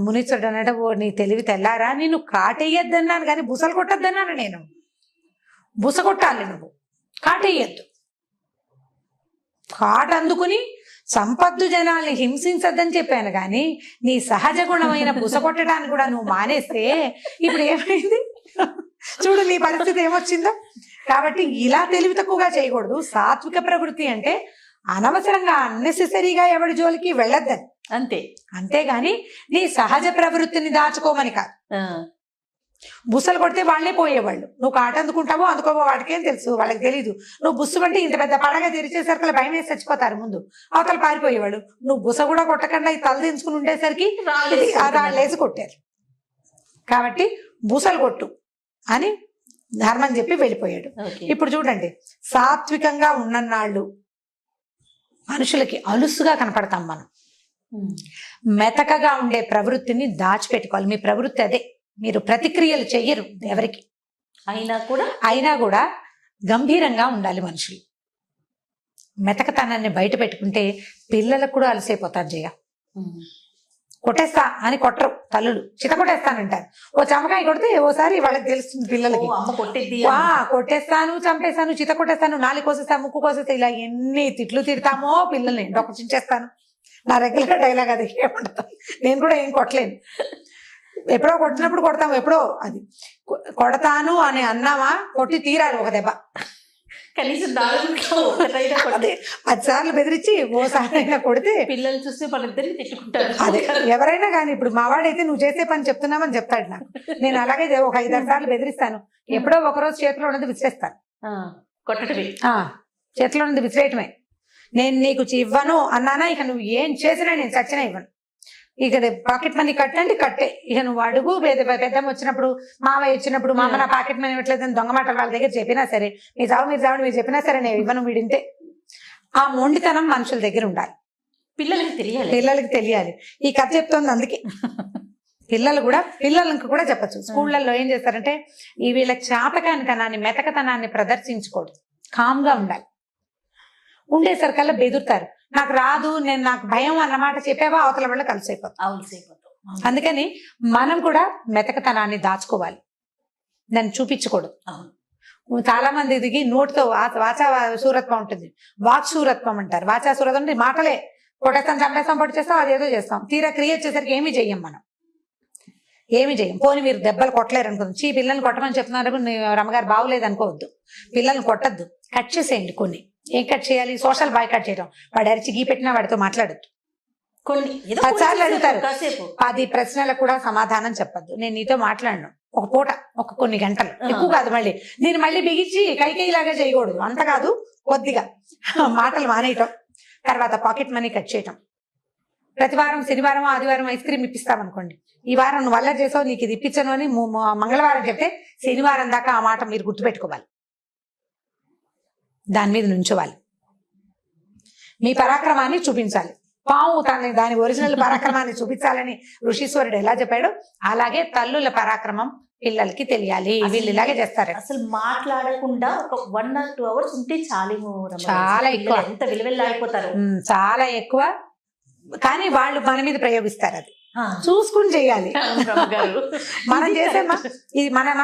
మునీశ్వరుడు అన్నట్టు, ఓ నీ తెలివి తెల్లారా, నేను కాటేయద్దన్నాను కానీ బుసలు కొట్టద్దన్నాను. నేను బుస కొట్టాలి, నువ్వు కాటేయద్దు. కాట అందుకుని సంపద్దు జనాల్ని హింసించద్దని చెప్పాను కానీ నీ సహజ గుణమైన బుస కొట్టడానికి కూడా నువ్వు మానేస్తే ఇప్పుడు ఏమైంది చూడు, నీ పరిస్థితి ఏమొచ్చిందో. కాబట్టి ఇలా తెలివి తక్కువగా చేయకూడదు. సాత్విక ప్రవృత్తి అంటే అనవసరంగా అన్నెసెసరీగా ఎవరి జోలికి వెళ్ళొద్దని, అంతేగాని నీ సహజ ప్రవృత్తిని దాచుకోమని కాదు. బుసలు కొడితే వాళ్ళే పోయేవాళ్ళు, నువ్వు కాట అందుకుంటావో అందుకోవో వాటికేం తెలుసు, వాళ్ళకి తెలీదు. నువ్వు బుస్సు అంటే ఇంత పెద్ద పడగా తెరిచేసరికి భయం వేసి చచ్చిపోతారు ముందు, అవతల పారిపోయేవాళ్ళు. నువ్వు బుస కూడా కొట్టకుండా ఈ తల దించుకుని ఉండేసరికి రాళ్ళేసి కొట్టారు. కాబట్టి బుసలు కొట్టు అని ధర్మం చెప్పి వెళ్ళిపోయాడు. ఇప్పుడు చూడండి, సాత్వికంగా ఉన్ననాళ్ళు మనుషులకి అలుసుగా కనపడతాం మనం. మెతకగా ఉండే ప్రవృత్తిని దాచిపెట్టుకోవాలి. మీ ప్రవృత్తి అదే, మీరు ప్రతిక్రియలు చెయ్యరు ఎవరికి అయినా కూడా గంభీరంగా ఉండాలి మనుషులు. మెతకతనాన్ని బయట పెట్టుకుంటే పిల్లలకు కూడా అలసైపోతారు. జయ కొట్టేస్తా అని కొట్టరు తల్లులు, చిత కొట్టేస్తానంటారు. ఓ చమకాయ కొడితే ఓసారి వాళ్ళకి తెలుస్తుంది పిల్లలకి, కొట్టేస్తాను, చంపేస్తాను, చిత కొట్టేస్తాను, నాలుగు కోసేస్తాను, ముక్కు కోసేస్తా, ఇలా ఎన్ని తిట్లు తిడతామో పిల్లల్ని. డొక్క చించేస్తాను, నా రెగ్యులర్ డైలాగ్ అది. ఏమంటాను, నేను కూడా ఏం కొట్టలేను. ఎప్పుడో కొట్టినప్పుడు కొడతాము, ఎప్పుడో అది కొడతాను అని అన్నామా కొట్టి తీరాలి ఒక దెబ్బ. కనీసం 10 సార్లు బెదిరించి ఓసారైనా కొడితే పిల్లలు చూస్తే వాళ్ళిద్దరిని తిట్టుకుంటారు. అదే ఎవరైనా కానీ, ఇప్పుడు మావాడైతే నువ్వు చేసే పని చెప్తున్నామని చెప్తాడు నాకు. నేను అలాగే ఒక 5-6 సార్లు బెదిరిస్తాను, ఎప్పుడో ఒకరోజు చేతిలో ఉన్నది విసిరేస్తాను. కొట్టటమే. చేతిలో ఉంది విసిరేయటమే. నేను నీకు ఇవ్వను అన్నానా, ఇక నువ్వు ఏం చేసినా నేను చచ్చినా ఇవ్వను. ఇక పాకెట్ మనీ కట్టండి కట్టే. ఇక నువ్వు అడుగు, పెద్దమ్మ వచ్చినప్పుడు, మామయ్య వచ్చినప్పుడు, మా అమ్మ నా పాకెట్ మనీ ఇవ్వట్లేదని దొంగ మాటలు వాళ్ళ దగ్గర చెప్పినా సరే, మీరు చావండి మీరు చెప్పినా సరే నేను ఇవ్వను, వీడింతే. ఆ మొండితనం మనుషుల దగ్గర ఉండాలి. పిల్లలకి తెలియాలి. ఈ కథ చెప్తోంది అందుకే. పిల్లలకు కూడా చెప్పచ్చు. స్కూళ్ళల్లో ఏం చేస్తారంటే, ఈ వీళ్ళ చాతకానితనాన్ని, మెతకతనాన్ని ప్రదర్శించకూడదు. కామ్గా ఉండాలి. ఉండేసరికల్లా బెదురుతారు. నాకు రాదు, నాకు భయం అన్నమాట చెప్పావా, అవతల వల్ల కలిసిపోతాం. అందుకని మనం కూడా మెతకతనాన్ని దాచుకోవాలి, దాన్ని చూపించకూడదు. చాలా మంది దిగి నోటితో వాచా సూరత్వం ఉంటుంది, వాక్ సూరత్వం అంటారు. వాచా సూరత్వం అంటే మాటలే, కొట్టేస్తాం, చంపేస్తాం, పొడి చేస్తాం, అదేదో చేస్తాం. తీరా క్రియేట్ చేసరికి ఏమీ చెయ్యం మనం, ఏమి చేయం. పోనీ మీరు దెబ్బలు కొట్టలేరు అనుకోండి, పిల్లల్ని కొట్టమని చెప్తున్నారు, రమ్మగారు బాగోలేదు అనుకోవద్దు. పిల్లల్ని కొట్టద్దు, కట్ చేసేయండి. కొన్ని ఏం కట్ చేయాలి, సోషల్ బాయ్ కట్ చేయడం. వాడు అరిచి గీ పెట్టినా వాడితో మాట్లాడద్దు. కొన్ని 10 సార్లు అడుగుతారు, 10 ప్రశ్నలకు కూడా సమాధానం చెప్పద్దు. నేను నీతో మాట్లాడను ఒక పూట, కొన్ని గంటలు, ఎక్కువ కాదు. దీన్ని మళ్ళీ బిగించి కైకేయిలాగా చేయకూడదు, అంత కాదు, కొద్దిగా మాటలు మానేయటం. తర్వాత పాకెట్ మనీ కట్ చేయటం. ప్రతి వారం శనివారం ఆదివారం ఐస్ క్రీమ్ ఇప్పిస్తామనుకోండి, ఈ వారం నువ్వు వల్ల చేసావు, నీకు ఇది ఇప్పించను అని మంగళవారం చెప్తే శనివారం దాకా ఆ మాట మీరు గుర్తుపెట్టుకోవాలి, దాని మీద నుంచోవాలి, మీ పరాక్రమాన్ని చూపించాలి. పాము దాని ఒరిజినల్ పరాక్రమాన్ని చూపించాలని ఋషీశ్వరుడు ఎలా చెప్పాడో అలాగే తల్లుల పరాక్రమం పిల్లలకి తెలియాలి. వీళ్ళు ఇలాగే చేస్తారు. అసలు మాట్లాడకుండా ఒక 1 or 2 hours ఉంటే చాలేమో. చాలా ఎక్కువ, ఎంత విలువెల్లాడిపోతారు, చాలా ఎక్కువ. కానీ వాళ్ళు మన మీద ప్రయోగిస్తారు, అది చూసుకుని చేయాలి. మనం చేసేమా ఇది మనం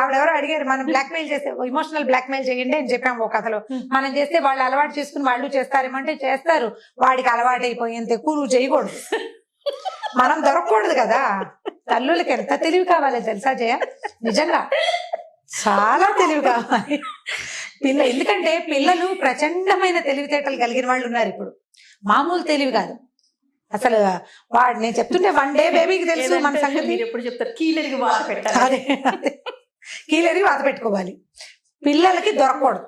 ఆవిడెవరో అడిగారు, మనం బ్లాక్మెయిల్ చేస్తే, ఇమోషనల్ బ్లాక్మెయిల్ చేయండి అని చెప్పాము ఒక కథలో. మనం చేస్తే వాళ్ళు అలవాటు చేసుకుని వాళ్ళు చేస్తారేమంటే చేస్తారు. వాడికి అలవాటు అయిపోయేంత ఎక్కువ నువ్వు చేయకూడదు, మనం దొరకకూడదు కదా. తల్లులకి ఎంత తెలివి కావాలి తెలుసా జయ, నిజంగా చాలా తెలివి కావాలి. ఎందుకంటే పిల్లలు ప్రచండమైన తెలివితేటలు కలిగిన వాళ్ళు ఉన్నారు ఇప్పుడు, మామూలు తెలివి కాదు అసలు. నేను చెప్తుంటే 1 day బేబీకి తెలుసు మన సంగతి. మీరు ఎప్పుడు చెప్తారు, కీలెరిగి వాత పెట్టాలి. కీలెరిగి వాత పెట్టుకోవాలి. పిల్లలకి దొరకకూడదు,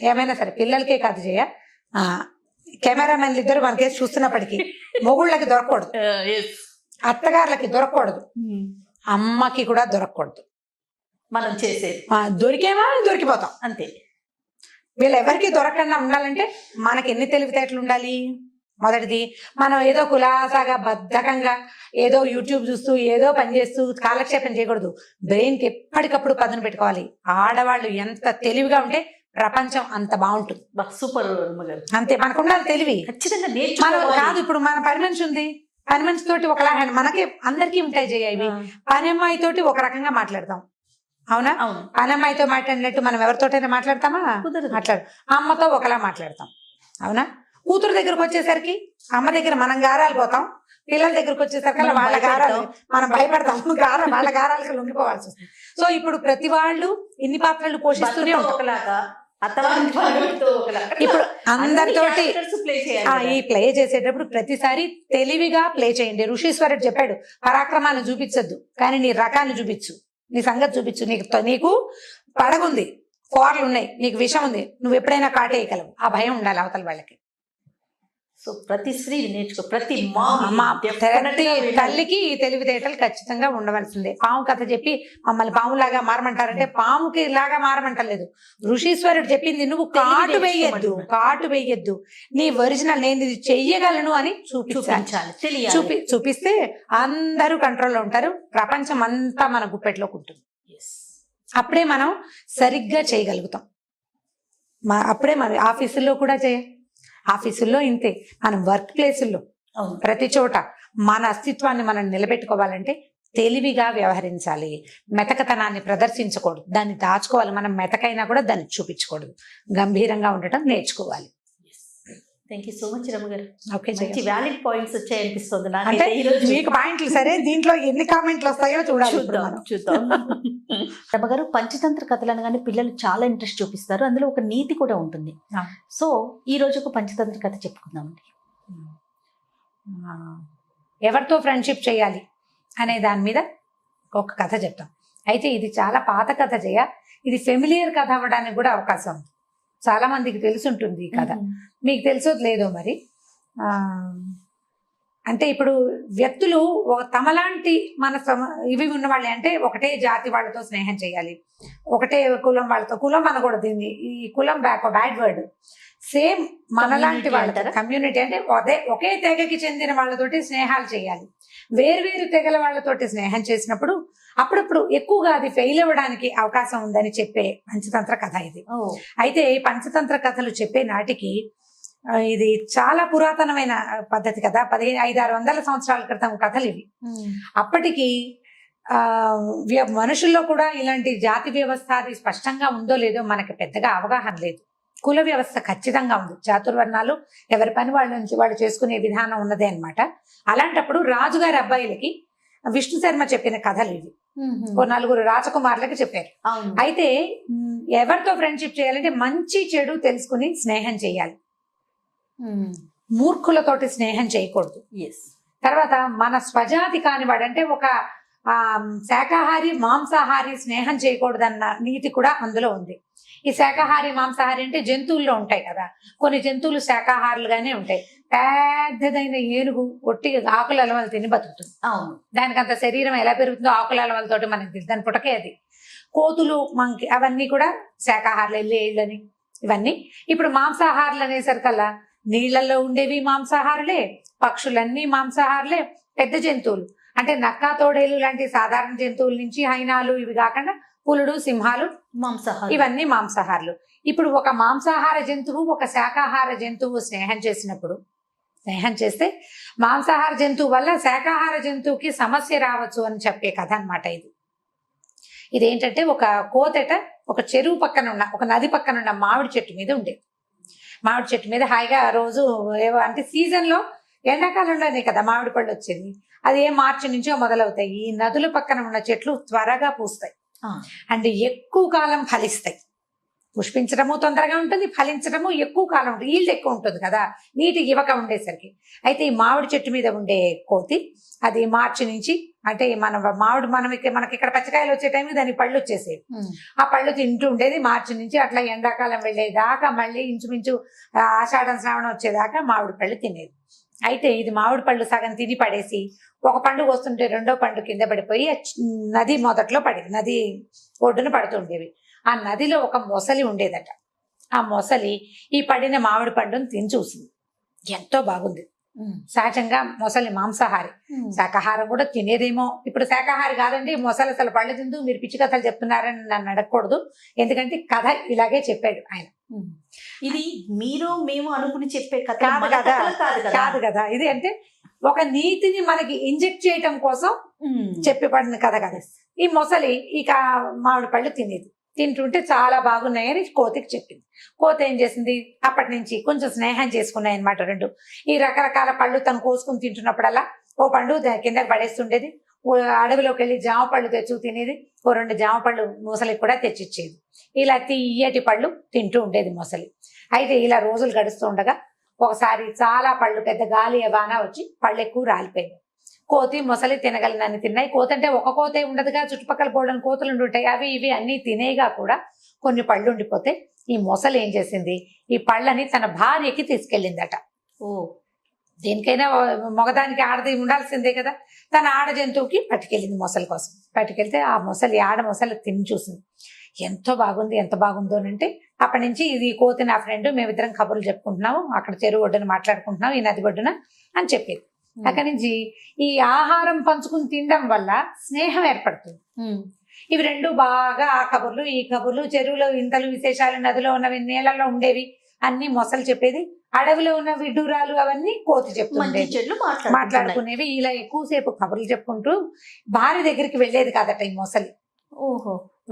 ఏమైనా సరే. పిల్లలకే కాదు జయ, కెమెరామెన్లు ఇద్దరు మనకేసి చూస్తున్నప్పటికీ మొగుళ్ళకి దొరకకూడదు, అత్తగారులకి దొరకకూడదు, అమ్మకి కూడా దొరకకూడదు. మనం చేసేది దొరికేమా దొరికిపోతాం అంతే. వీళ్ళెవరికి దొరకకుండా ఉండాలంటే మనకి ఎన్ని తెలివితేటలు ఉండాలి. మొదటిది, మనం ఏదో కులాసాగా బద్ధకంగా ఏదో యూట్యూబ్ చూస్తూ ఏదో పని చేస్తూ కాలక్షేపం చేయకూడదు. బ్రెయిన్కి ఎప్పటికప్పుడు పదును పెట్టుకోవాలి. ఆడవాళ్ళు ఎంత తెలివిగా ఉంటే ప్రపంచం అంత బాగుంటుంది. సూపర్ అంతే, మనకు ఉండాలి తెలివి ఖచ్చితంగా. మనం కాదు, ఇప్పుడు మన పని మనిషి ఉంది, పని మనిషి తోటి ఒకలా, మనకి అందరికీ ఉంటాయి జయ ఇవి. పని అమ్మాయి తోటి ఒక రకంగా మాట్లాడతాం, అవునా? పని అమ్మాయితో మాట్లాడినట్టు మనం ఎవరితోటైనా మాట్లాడతామా? మాట్లాడు. అమ్మతో ఒకలా మాట్లాడతాం, అవునా? కూతురు దగ్గరకు వచ్చేసరికి అమ్మ దగ్గర మనం గారాలు పోతాం, పిల్లల దగ్గరకు వచ్చేసరికి వాళ్ళ గారాలు మనం భయపడతాం, వాళ్ళ గారాలకి లొంగిపోవాల్సి వస్తుంది. సో ఇప్పుడు ప్రతి వాళ్ళు ఇన్ని పాత్రలు పోషిస్తూనే ఉంటారు. ఇప్పుడు అందరితోటి ఈ ప్లే చేసేటప్పుడు ప్రతిసారి తెలివిగా ప్లే చేయండి. ఋషీశ్వరుడు చెప్పాడు, పరాక్రమాన్ని చూపించద్దు కానీ నీ రకాన్ని చూపించు, నీ సంగతి చూపించు. నీకు పడగుంది, కోర్లు ఉన్నాయి, నీకు విషం ఉంది, నువ్వు ఎప్పుడైనా కాటేయగలవు. ఆ భయం ఉండాలి అవతల వాళ్ళకి. సో ప్రతి స్త్రీ నేర్చుకో, ప్రతి తల్లికి ఈ తెలివితేటలు ఖచ్చితంగా ఉండవలసిందే. పాము కథ చెప్పి మమ్మల్ని పాములాగా మారమంటారంటే పాముకి లాగా మారమంటలేదు. ఋషీశ్వరుడు చెప్పింది, నువ్వు కాటు వేయద్దు, నీ ఒరిజినల్ నేను ఇది చెయ్యగలను అని చూపించాలి. చూపిస్తే అందరూ కంట్రోల్లో ఉంటారు, ప్రపంచం అంతా మన గుప్పెట్లోకి ఉంటుంది. అప్పుడే మనం సరిగ్గా చేయగలుగుతాం. అప్పుడే మన ఆఫీసుల్లో కూడా ఆఫీసుల్లో ఇంతే, మనం వర్క్ ప్లేసుల్లో ప్రతి చోట మన అస్తిత్వాన్ని మనం నిలబెట్టుకోవాలంటే తెలివిగా వ్యవహరించాలి. మెతకతనాన్ని ప్రదర్శించకూడదు, దాన్ని దాచుకోవాలి. మనం మెతకైనా కూడా దాన్ని చూపించకూడదు, గంభీరంగా ఉండటం నేర్చుకోవాలి. థ్యాంక్ యూ సో మచ్ రమ్మ గారు. ఓకే, వ్యాలిడ్ పాయింట్స్ వచ్చాయి అనిపిస్తుంది అంటే మీకు పాయింట్లు. సరే, దీంట్లో ఎన్ని కామెంట్లు వస్తాయో చూద్దాం. రమ్మ గారు, పంచతంత్ర కథలు అనగానే పిల్లలు చాలా ఇంట్రెస్ట్ చూపిస్తారు, అందులో ఒక నీతి కూడా ఉంటుంది. సో ఈ రోజు ఒక పంచతంత్ర కథ చెప్పుకుందామండి. ఎవరితో ఫ్రెండ్షిప్ చేయాలి అనే దాని మీద ఒక కథ చెప్తాం. అయితే ఇది చాలా పాత కథ జయ. ఇది ఫెమిలియర్ కథ అవ్వడానికి కూడా అవకాశం ఉంది. చాలా మందికి తెలుసుంటుంది ఈ కథ. మీకు తెలుసో లేదో మరి. అంటే ఇప్పుడు వ్యక్తులు తమలాంటి మన ఇవి ఉన్న వాళ్ళే, అంటే ఒకటే జాతి వాళ్ళతో స్నేహం చేయాలి, ఒకటే కులం వాళ్ళతో, కులం అనకూడదు దీన్ని, ఈ కులం బ్యాడ్ వర్డ్, సేమ్ మనలాంటి వాళ్ళతో, కమ్యూనిటీ అంటే ఒకే తెగకి చెందిన వాళ్ళతోటి స్నేహాలు చేయాలి. వేర్వేరు తెగల వాళ్ళతోటి స్నేహం చేసినప్పుడు అప్పుడప్పుడు ఎక్కువగా అది ఫెయిల్ అవ్వడానికి అవకాశం ఉందని చెప్పే పంచతంత్ర కథ ఇది. అయితే పంచతంత్ర కథలు చెప్పే నాటికి ఇది చాలా పురాతనమైన పద్ధతి కదా, 500-600 సంవత్సరాల క్రితం కథలు ఇవి. అప్పటికి మనుషుల్లో కూడా ఇలాంటి జాతి వ్యవస్థ అది స్పష్టంగా ఉందో లేదో మనకి పెద్దగా అవగాహన లేదు. కుల వ్యవస్థ ఖచ్చితంగా ఉంది, చాతుర్వర్ణాలు ఎవరి పని వాళ్ళ నుంచి వాళ్ళు చేసుకునే విధానం ఉన్నదే అన్నమాట. అలాంటప్పుడు రాజుగారి అబ్బాయిలకి విష్ణు శర్మ చెప్పిన కథలు ఇవి. 4 రాజకుమారులకి చెప్పారు. అయితే ఎవరితో ఫ్రెండ్షిప్ చేయాలంటే మంచి చెడు తెలుసుకుని స్నేహం చేయాలి, మూర్ఖులతోటి స్నేహం చేయకూడదు. తర్వాత మన స్వజాతి కానివాడు, అంటే ఒక శాకాహారి మాంసాహారి స్నేహం చేయకూడదన్న నీతి కూడా అందులో ఉంది. ఈ శాకాహారి మాంసాహారి అంటే జంతువుల్లో ఉంటాయి కదా, కొన్ని జంతువులు శాకాహారులుగానే ఉంటాయి. పెద్దదైన ఏనుగు ఒట్టి ఆకుల అలవలు తిని బతుకుతుంది. దానికి అంత శరీరం ఎలా పెరుగుతుందో ఆకుల అలవలతోటి మనకి తెలుసు, దాని పుటకే అది. కోతులు మంకి అవన్నీ కూడా శాకాహారులు, ఎల్లేళ్ళని ఇవన్నీ. ఇప్పుడు మాంసాహారులు అనేసరికల్లా నీళ్లలో ఉండేవి మాంసాహారులే, పక్షులన్నీ మాంసాహారులే, పెద్ద జంతువులు అంటే నక్క తోడేలు లాంటి సాధారణ జంతువుల నుంచి హైనాలు ఇవి కాకుండా పులుడు సింహాలు మాంసాహారు, ఇవన్నీ మాంసాహారులు. ఇప్పుడు ఒక మాంసాహార జంతువు ఒక శాకాహార జంతువు స్నేహం చేస్తే మాంసాహార జంతువు వల్ల శాకాహార జంతువుకి సమస్య రావచ్చు అని చెప్పే కథ అన్నమాట ఇది. ఇదేంటంటే ఒక కోతెట ఒక చెరువు పక్కన ఉన్న, ఒక నది పక్కన ఉన్న మామిడి చెట్టు మీద ఉండేది. మామిడి చెట్టు మీద హాయిగా రోజు అంటే సీజన్లో ఎండాకాలంలోనే కదా మామిడి పళ్ళు వచ్చేది, అది మార్చి నుంచో మొదలవుతాయి. ఈ నదుల పక్కన ఉన్న చెట్లు త్వరగా పూస్తాయి అంటే ఎక్కువ కాలం ఫలిస్తాయి. పుష్పించడము తొందరగా ఉంటుంది, ఫలించడము ఎక్కువ కాలం ఉంటుంది, ఈల్డ్ ఎక్కువ ఉంటుంది కదా నీటి యువక ఉండేసరికి. అయితే ఈ మామిడి చెట్టు మీద ఉండే కోతి అది మార్చి నుంచి, అంటే మనకి ఇక్కడ పచ్చకాయలు వచ్చే టైంకి దానికి పళ్ళు వచ్చేసేవి. ఆ పళ్ళు తింటూ ఉండేది మార్చి నుంచి. అట్లా ఎండాకాలం వెళ్ళేదాకా మళ్ళీ ఇంచుమించు ఆషాఢం శ్రావణం వచ్చేదాకా మామిడి పళ్ళు తినేది. అయితే ఇది మామిడి పళ్ళు సగం తిని పడేసి ఒక పండు వస్తుంటే రెండో పండు కింద పడిపోయి నది మొదట్లో నది ఒడ్డున పడుతుండేవి. ఆ నదిలో ఒక మొసలి ఉండేదట. ఆ మొసలి ఈ పడిన మామిడి పండును తిని చూసింది, ఎంతో బాగుంది. సహజంగా మొసలి మాంసాహారి, శాకాహారం కూడా తినేదేమో. ఇప్పుడు శాకాహారి కాదండి మొసలి, అసలు పళ్ళు తింటూ మీరు పిచ్చి కథలు చెప్తున్నారని నన్ను అడగకూడదు, ఎందుకంటే కథ ఇలాగే చెప్పాడు ఆయన. ఇది మీరు మేము అనుకుని చెప్పే కథ కాదు కదా, ఇది అంటే ఒక నీతిని మనకి ఇంజెక్ట్ చేయటం కోసం చెప్పబడిన కథ కదా. ఈ మొసలి ఇక మామిడి పళ్ళు తినేది, తింటుంటే చాలా బాగున్నాయని కోతికి చెప్పింది. కోతి ఏం చేసింది, అప్పటి నుంచి కొంచెం స్నేహం చేసుకున్నాయి అనమాట రెండు. ఈ రకరకాల పళ్ళు తను కోసుకుని తింటున్నప్పుడల్లా ఓ పండు కిందకి పడేస్తుండేది. అడవిలోకి వెళ్ళి జామ పళ్ళు తెచ్చు తినేది, ఓ 2 జామ పళ్ళు మొసలికి కూడా తెచ్చిచ్చేది. ఇలా తీయటి పళ్ళు తింటూ ఉండేది మొసలి. అయితే ఇలా రోజులు గడుస్తూ ఉండగా ఒకసారి చాలా పళ్ళు, పెద్ద గాలి వాన వచ్చి పళ్ళు ఎక్కువ రాలిపోయింది. కోతి మొసలి తినగలనని తిన్నాయి. కోతి అంటే ఒక కోతే ఉండదుగా, చుట్టుపక్కల పోవడం కోతులు ఉండుంటాయి, అవి ఇవి అన్ని తినేగా కూడా కొన్ని పళ్ళు ఉండిపోతే ఈ మొసలి ఏం చేసింది, ఈ పళ్ళని తన భార్యకి తీసుకెళ్ళిందట. దేనికైనా మగదానికి ఆడది ఉండాల్సిందే కదా, తన ఆడ జంతువుకి పట్టుకెళ్ళింది మొసలి కోసం. పట్టుకెళ్తే ఆ మొసలి ఆడ మొసలి తిని చూసింది, ఎంతో బాగుంది, ఎంత బాగుందోనంటే అప్పటి నుంచి ఇది కోతి నా ఫ్రెండ్, మేమిద్దరం కబుర్లు చెప్పుకుంటున్నాము, అక్కడ చెరువు ఒడ్డున మాట్లాడుకుంటున్నాం, ఈ నది ఒడ్డున అని చెప్పేది. అక్కడి నుంచి ఈ ఆహారం పంచుకుని తినడం వల్ల స్నేహం ఏర్పడుతుంది. ఇవి రెండు బాగా ఆ కబుర్లు ఈ కబుర్లు, చెరువులో ఇంతలు విశేషాలు, నదిలో ఉన్నవి, నీళ్ళలో ఉండేవి అన్ని మొసలు చెప్పేది, అడవిలో ఉన్న విడ్డూరాలు అవన్నీ కోతి చెప్తుండేది, మాట్లాడుకునేవి. ఇలా ఎక్కువసేపు కబుర్లు చెప్పుకుంటూ భార్య దగ్గరికి వెళ్ళేది కాదట ఈ మొసలి.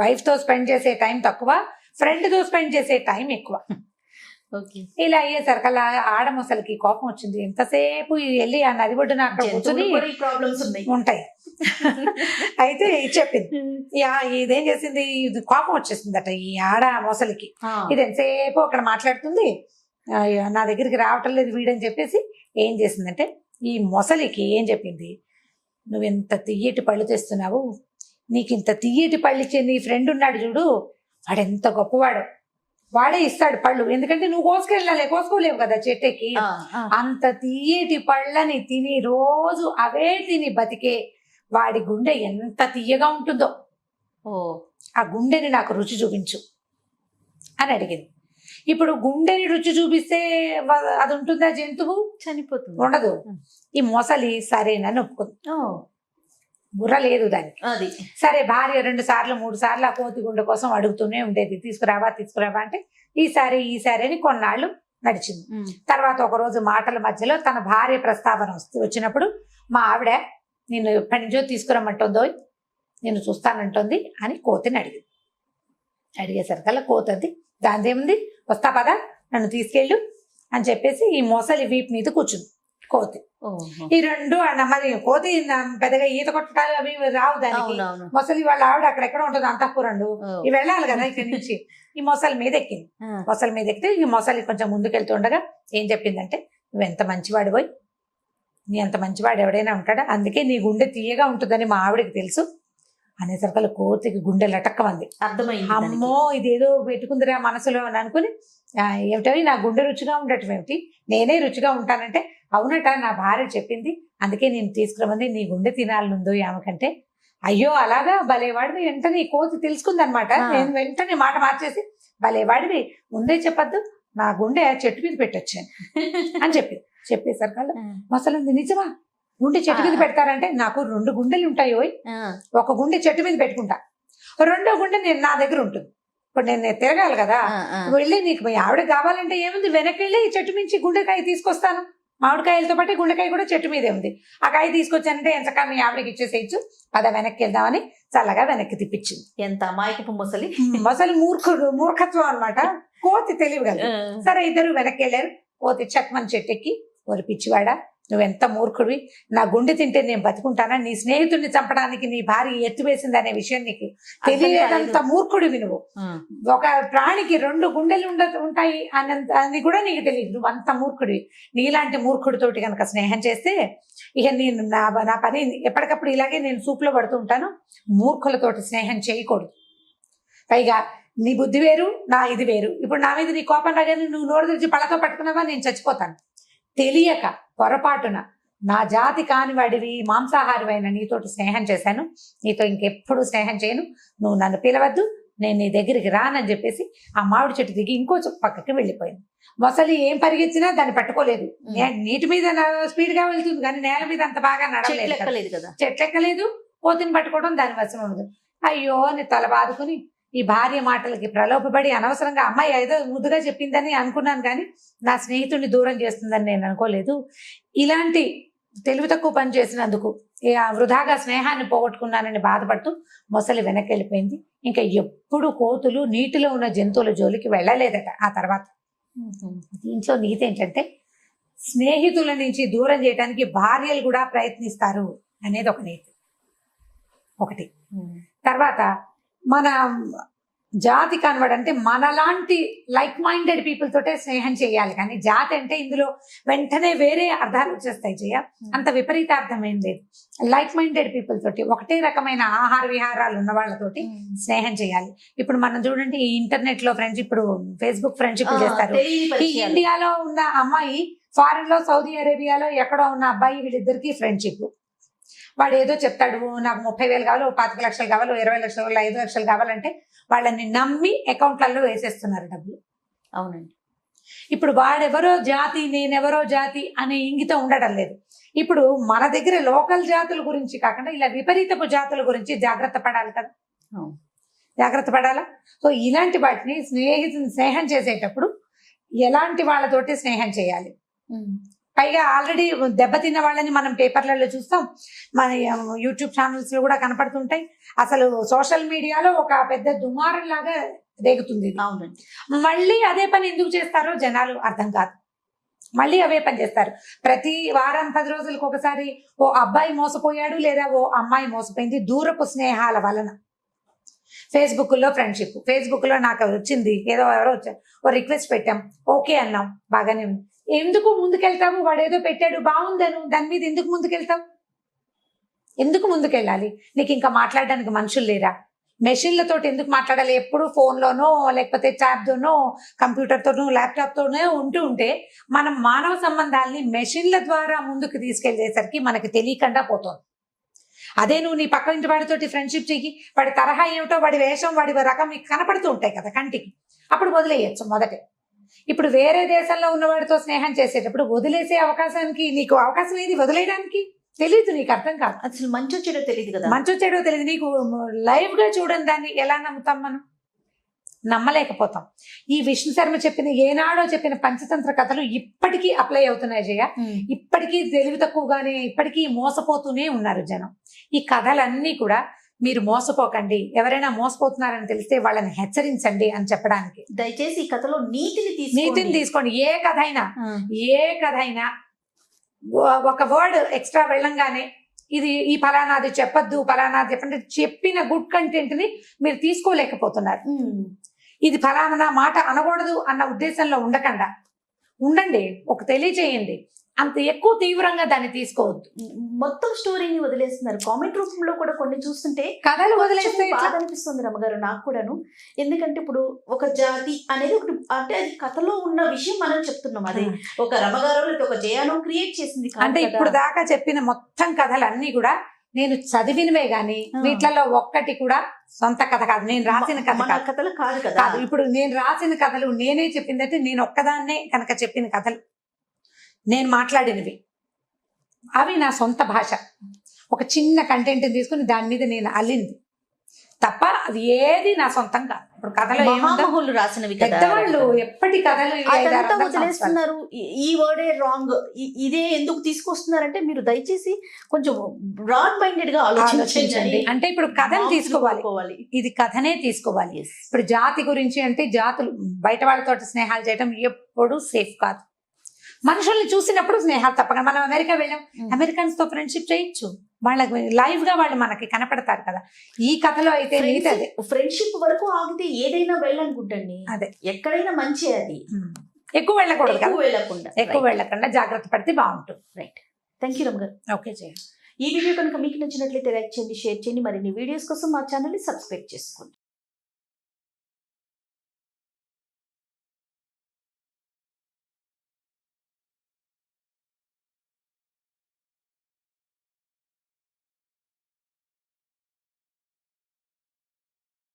వైఫ్ తో స్పెండ్ చేసే టైం తక్కువ, ఫ్రెండ్ తో స్పెండ్ చేసే టైం ఎక్కువ. ఇలా అయ్యేసరికల్లా ఆడ మొసలికి కోపం వచ్చింది. ఎంతసేపు వెళ్ళి ఆ నది ఒడ్డున అక్కడ కూర్చొని ఉంటాయి. అయితే చెప్పింది, ఇదేం చేసింది, ఇది కోపం వచ్చేసిందట ఈ ఆడ మొసలికి. ఇది ఎంతసేపు అక్కడ మాట్లాడుతుంది, నా దగ్గరికి రావటం లేదు వీడని చెప్పేసి ఏం చేసిందంటే ఈ మొసలికి ఏం చెప్పింది, నువ్వెంత తియ్యటి పళ్ళు తెస్తున్నావు, నీకు ఇంత తీయటి పళ్ళు ఇచ్చే నీ ఫ్రెండ్ ఉన్నాడు చూడు, వాడు ఎంత గొప్పవాడు, వాడే ఇస్తాడు పళ్ళు, ఎందుకంటే నువ్వు కోసుకోలేవు కదా చెట్టుకి. అంత తీయటి పళ్ళని తిని రోజు అవే తిని బతికే వాడి గుండె ఎంత తీయగా ఉంటుందో, ఆ గుండెని నాకు రుచి చూపించు అని అడిగింది. ఇప్పుడు గుండెని రుచి చూపిస్తే అది ఉంటుందా, జంతువు చనిపోతుంది, ఉండదు. ఈ మొసలి సరేనని ఒప్పుకుంది, బుర్ర లేదు దానికి. అది సరే, భార్య 2 సార్లు 3 సార్లు ఆ కోతి గుండె కోసం అడుగుతూనే ఉండేది, తీసుకురావా అంటే ఈసారి అని కొన్నాళ్ళు నడిచింది. తర్వాత ఒక రోజు మాటల మధ్యలో తన భార్య ప్రస్తావన వచ్చినప్పుడు, మా ఆవిడ నేను ఎప్పటి నుంచో తీసుకురమ్మంటుందో నేను చూస్తానంటుంది అని కోతిని అడిగేసరికల్లా కోతది దానిదేముంది, వస్తా పదా నన్ను తీసుకెళ్ళు అని చెప్పేసి ఈ మొసలి వీపు మీద కూర్చుంది కోతి. ఈ రెండు మరి కోతి పెద్దగా ఈత కొట్టడాలు అవి రావు దానికి. మొసలి వాళ్ళ ఆవిడ అక్కడెక్కడ ఉంటుంది అంతఃపురంలో, ఇవి వెళ్ళాలి కదా ఇక్కడి నుంచి. ఈ మొసలి మీద ఎక్కింది. మొసలి మీద ఎక్కితే ఈ మొసలి కొంచెం ముందుకెళ్తుండగా ఏం చెప్పిందంటే, నువ్వెంత మంచివాడు పోయి, నీ అంత మంచివాడు ఎవడైనా ఉంటాడా, అందుకే నీ గుండె తీయగా ఉంటుందని మా ఆవిడకి తెలుసు అనేసరికల్ కోతికి గుండె లటక్కమంది. అర్థమైంది, అమ్మో ఇదేదో పెట్టుకుందిరా మనసులో అని అనుకుని, ఏమిటో నా గుండె రుచిగా ఉండటం ఏమిటి, నేనే రుచిగా ఉంటానంటే, అవునట నా భార్య చెప్పింది అందుకే నేను తీసుకురమంది, నీ గుండె తినాలనుందో ఆమెకంటే. అయ్యో అలాగా, భలేవాడివి. వెంటనే కోతి తెలుసుకుంది అనమాట. నేను వెంటనే మాట మార్చేసి, భలేవాడివి, ముందే చెప్పద్దు, నా గుండె చెట్టు మీద పెట్టొచ్చాను అని చెప్పేసరికల్లా మొసలుంది, నిజమా గుండె చెట్టు మీద పెడతారంటే, నాకు 2 గుండెలు ఉంటాయి, ఒక గుండె చెట్టు మీద పెట్టుకుంటా, 2వ గుండె నేను నా దగ్గర ఉంటుంది. ఇప్పుడు నేను తిరగాలి కదా, వెళ్ళి నీకు మీ ఆవిడ కావాలంటే ఏముంది, వెనక్కి వెళ్ళి చెట్టు మించి గుండెకాయ తీసుకొస్తాను, మామిడికాయలతో పాటు గుండెకాయ కూడా చెట్టు మీదే ఉంది, ఆ కాయ తీసుకొచ్చానంటే ఎంచక్క మీ ఆవిడకి ఇచ్చేసేయచ్చు, పద వెనక్కి వెళ్దామని చల్లగా వెనక్కి తిప్పించింది. ఎంత అమాయకపు మొసలి. మొసలి మూర్ఖత్వం అనమాట, కోతి తెలివి కదా. సరే, ఇద్దరు వెనక్కి వెళ్ళారు. కోతి చక్మని చెట్టెక్కి, ఓరి పిచ్చివాడా, నువ్వెంత మూర్ఖుడివి, నా గుండె తింటే నేను బతుకుంటానా, నీ స్నేహితుడిని చంపడానికి నీ భార్య ఎత్తు వేసింది అనే విషయం నీకు తెలియదంత మూర్ఖుడివి నువ్వు. ఒక ప్రాణికి 2 గుండెలు ఉంటాయి అని కూడా నీకు తెలియదు, నువ్వు అంత మూర్ఖుడివి. నీలాంటి మూర్ఖుడితోటి కనుక స్నేహం చేస్తే ఇక నేను నా పని ఎప్పటికప్పుడు ఇలాగే నేను సూపులో పడుతూ ఉంటాను. మూర్ఖులతోటి స్నేహం చేయకూడదు. పైగా నీ బుద్ధి వేరు, నా ఇది వేరు. ఇప్పుడు నా మీద నీ కోపం రాగానే నువ్వు నోరు తెరిచి పళ్ళతో పట్టుకున్నావా, నేను చచ్చిపోతాను. తెలియక పొరపాటున నా జాతి కాని వాడివి, మాంసాహారివైన నీతోటి స్నేహం చేశాను, నీతో ఇంకెప్పుడు స్నేహం చేయను, నువ్వు నన్ను పిలవద్దు, నేను నీ దగ్గరికి రానని చెప్పేసి ఆ మామిడి చెట్టు దిగి ఇంకో పక్కకి వెళ్ళిపోయింది. మొసలి ఏం పరిగెత్తినా దాన్ని పట్టుకోలేదు. నీటి మీద స్పీడ్ గా వెళ్తుంది కానీ నేల మీద అంత బాగా నడవలేదు కదా, చెట్లెక్కలేదు. కోతిని పట్టుకోవడం దాని వశం ఉండదు. అయ్యో అని తల బాదుకుని ఈ భార్య మాటలకి ప్రలోభపడి అనవసరంగా అమ్మాయి ఏదో ముద్దుగా చెప్పిందని అనుకున్నాను కానీ నా స్నేహితుడిని దూరం చేస్తుందని నేను అనుకోలేదు. ఇలాంటి తెలివి తక్కువ పని చేసినందుకు వృధాగా స్నేహాన్ని పోగొట్టుకున్నానని బాధపడుతూ మొసలి వెనక్కి వెళ్ళిపోయింది. ఇంకా ఎప్పుడు కోతులు నీటిలో ఉన్న జంతువుల జోలికి వెళ్ళలేదట ఆ తర్వాత. దీంట్లో నీతి ఏంటంటే, స్నేహితుల నుంచి దూరం చేయడానికి భార్యలు కూడా ప్రయత్నిస్తారు అనేది ఒక నీతి ఒకటి. తర్వాత మన జాతి కన్వర్డ్ అంటే మనలాంటి లైక్ మైండెడ్ పీపుల్ తోటే స్నేహం చేయాలి, కానీ జాతి అంటే ఇందులో వెంటనే వేరే అర్థాలు వచ్చేస్తాయి. అంత విపరీత అర్థం ఏం లేదు. లైక్ మైండెడ్ పీపుల్ తోటి, ఒకటే రకమైన ఆహార విహారాలు ఉన్న వాళ్ళతోటి స్నేహం చేయాలి. ఇప్పుడు మనం చూడండి, ఈ ఇంటర్నెట్ లో ఫ్రెండ్షిప్, ఇప్పుడు ఫేస్బుక్ ఫ్రెండ్షిప్ చేస్తారు. ఈ ఇండియాలో ఉన్న అమ్మాయి ఫారెన్ లో, సౌదీ అరేబియాలో ఎక్కడో ఉన్న అబ్బాయి, వీళ్ళిద్దరికి ఫ్రెండ్షిప్. వాడు ఏదో చెప్తాడు, నాకు 30,000 కావాలి, 25 లక్షలు కావాలి, 20 లక్షలు, 5 లక్షలు కావాలంటే వాళ్ళని నమ్మి అకౌంట్లలో వేసేస్తున్నారు డబ్బులు. అవునండి. ఇప్పుడు వాడెవరో జాతి, నేనెవరో జాతి అనే ఇంగితం ఉండడం లేదు. ఇప్పుడు మన దగ్గర లోకల్ జాతుల గురించి కాకుండా ఇలా విపరీతపు జాతుల గురించి జాగ్రత్త పడాలి కదా, జాగ్రత్త పడాలా. సో ఇలాంటి వాటిని స్నేహం చేసేటప్పుడు ఎలాంటి వాళ్ళతోటి స్నేహం చేయాలి. పైగా ఆల్రెడీ దెబ్బతిన్న వాళ్ళని మనం పేపర్లలో చూస్తాం, మన యూట్యూబ్ ఛానల్స్ లో కూడా కనపడుతుంటాయి. అసలు సోషల్ మీడియాలో ఒక పెద్ద దుమారం లాగా రేగుతుంది. మళ్ళీ అదే పని ఎందుకు చేస్తారో జనాలు అర్థం కాదు. మళ్ళీ అవే పని చేస్తారు. ప్రతి వారం 10 రోజులకు ఒకసారి ఓ అబ్బాయి మోసపోయాడు లేదా ఓ అమ్మాయి మోసపోయింది దూరపు స్నేహాల వలన. ఫేస్బుక్ లో ఫ్రెండ్షిప్, ఫేస్బుక్ లో నాకు వచ్చింది, ఎవరో వచ్చారు, ఓ రిక్వెస్ట్ పెట్టాం, ఓకే అన్నాం, బాగానే ఉంది. ఎందుకు ముందుకెళ్తాము, వాడు ఏదో పెట్టాడు బాగుందను, దాని మీద ఎందుకు ముందుకెళ్తాం? ఎందుకు ముందుకెళ్ళాలి? నీకు ఇంకా మాట్లాడడానికి మనుషులు లేరా? మెషిన్లతో ఎందుకు మాట్లాడాలి? ఎప్పుడు ఫోన్లోనో లేకపోతే ట్యాబ్తోనో కంప్యూటర్తోనో ల్యాప్టాప్తోనో ఉంటే మనం మానవ సంబంధాలని మెషిన్ల ద్వారా ముందుకు తీసుకెళ్లేసరికి మనకి తెలియకుండా పోతుంది. అదే నువ్వు నీ పక్క ఇంటి వాడితోటి ఫ్రెండ్షిప్ చెయ్యి, వాడి తరహా ఏమిటో, వాడి వేషం, వాడి రకం మీకు కనపడుతూ ఉంటాయి కదా కంటికి, అప్పుడు వదిలేయచ్చు మొదటే. ఇప్పుడు వేరే దేశంలో ఉన్నవాడితో స్నేహం చేసేటప్పుడు వదిలేసే అవకాశానికి నీకు అవకాశం ఏది వదిలేయడానికి? తెలియదు, నీకు అర్థం కాదు. అసలు మంచో చెడో తెలియదు కదా. మంచో చెడో తెలియదు. నీకు లైవ్ గా చూడని దాన్ని ఎలా నమ్ముతాం? మనం నమ్మలేకపోతాం. ఈ విష్ణు శర్మ చెప్పిన ఏనాడో చెప్పిన పంచతంత్ర కథలు ఇప్పటికీ అప్లై అవుతున్నాయి జయ. ఇప్పటికీ తెలివి తక్కువగానే ఇప్పటికీ మోసపోతూనే ఉన్నారు జనం. ఈ కథలన్నీ కూడా మీరు మోసపోకండి, ఎవరైనా మోసపోతున్నారని తెలిస్తే వాళ్ళని హెచ్చరించండి అని చెప్పడానికి. దయచేసి ఈ కథలో నీతిని తీసుకోండి. ఏ కథ అయినా ఒక వర్డ్ ఎక్స్ట్రా వెళ్ళంగానే ఇది ఈ ఫలానాది చెప్పద్దు, ఫలానాది చెప్పండి, చెప్పిన గుడ్ కంటెంట్ ని మీరు తీసుకోలేకపోతున్నారు. ఇది ఫలానా మాట అనకూడదు అన్న ఉద్దేశంలో ఉండకుండా ఉండండి, ఒక తెలియజేయండి. అంత ఎక్కువ తీవ్రంగా దాన్ని తీసుకోవద్దు. మొత్తం స్టోరీని వదిలేస్తున్నారు. కామెంట్ రూపంలో కూడా కొన్ని చూస్తుంటే కథలు వదిలేస్తే బాధ అనిపిస్తుంది రమ్మగారు, నాకు కూడాను. ఎందుకంటే ఇప్పుడు ఒక జాతి అనేది ఒకటి, అంటే అది కథలో ఉన్న విషయం మనం చెప్తున్నాం. అది ఒక రమ్మగారు లేదా ఒక జయాను క్రియేట్ చేసింది. అంటే ఇప్పుడు దాకా చెప్పిన మొత్తం కథలన్నీ కూడా నేను చదివినవే గాని వీటిలలో ఒక్కటి కూడా సొంత కథ కాదు, నేను రాసిన కథలు కాదు కదా. ఇప్పుడు నేను రాసిన కథలు నేనే చెప్పిందంటే నేను ఒక్కదాన్నే కనుక చెప్పిన కథలు, నేను మాట్లాడినవి, అవి నా సొంత భాష. ఒక చిన్న కంటెంట్ తీసుకుని దాని మీద నేను అల్లింది తప్ప అది ఏది నా సొంతం కాదు. ఇప్పుడు కథలు మహామహులు రాసినవి, పెద్దవాళ్ళు ఎప్పటి కథలు వదిలేస్తున్నారు. ఈ వర్డే రాంగ్, ఇదే ఎందుకు తీసుకొస్తున్నారంటే మీరు దయచేసి కొంచెం బ్రాడ్ మైండెడ్ గా ఆలోచించండి. అంటే ఇప్పుడు కథను తీసుకోవాలి, ఇది కథనే తీసుకోవాలి. ఇప్పుడు జాతి గురించి అంటే జాతులు బయట వాళ్ళతో స్నేహాలు చేయడం ఎప్పుడు సేఫ్ కాదు. మనుషుల్ని చూసినప్పుడు స్నేహాలు తప్పకుండా. మనం అమెరికా వెళ్ళాం, అమెరికన్స్ తో ఫ్రెండ్షిప్ చేయొచ్చు, వాళ్ళకి లైవ్ గా వాళ్ళు మనకి కనపడతారు కదా. ఈ కథలో అయితే ఫ్రెండ్షిప్ వరకు ఆగితే ఏదైనా వెళ్ళనుకుంటండి, అదే ఎక్కడైనా మంచి. అది ఎక్కువ వెళ్ళకూడదు, ఎక్కువ వెళ్ళకుండా జాగ్రత్త పడితే బాగుంటుంది. రైట్, థ్యాంక్ యూ రమ్ గారు. ఓకే జయ. ఈ వీడియో కనుక మీకు నచ్చినట్లయితే లైక్ చేయండి, షేర్ చేయండి. మరిన్ని వీడియోస్ కోసం మా ఛానల్ ని సబ్స్క్రైబ్ చేసుకోండి.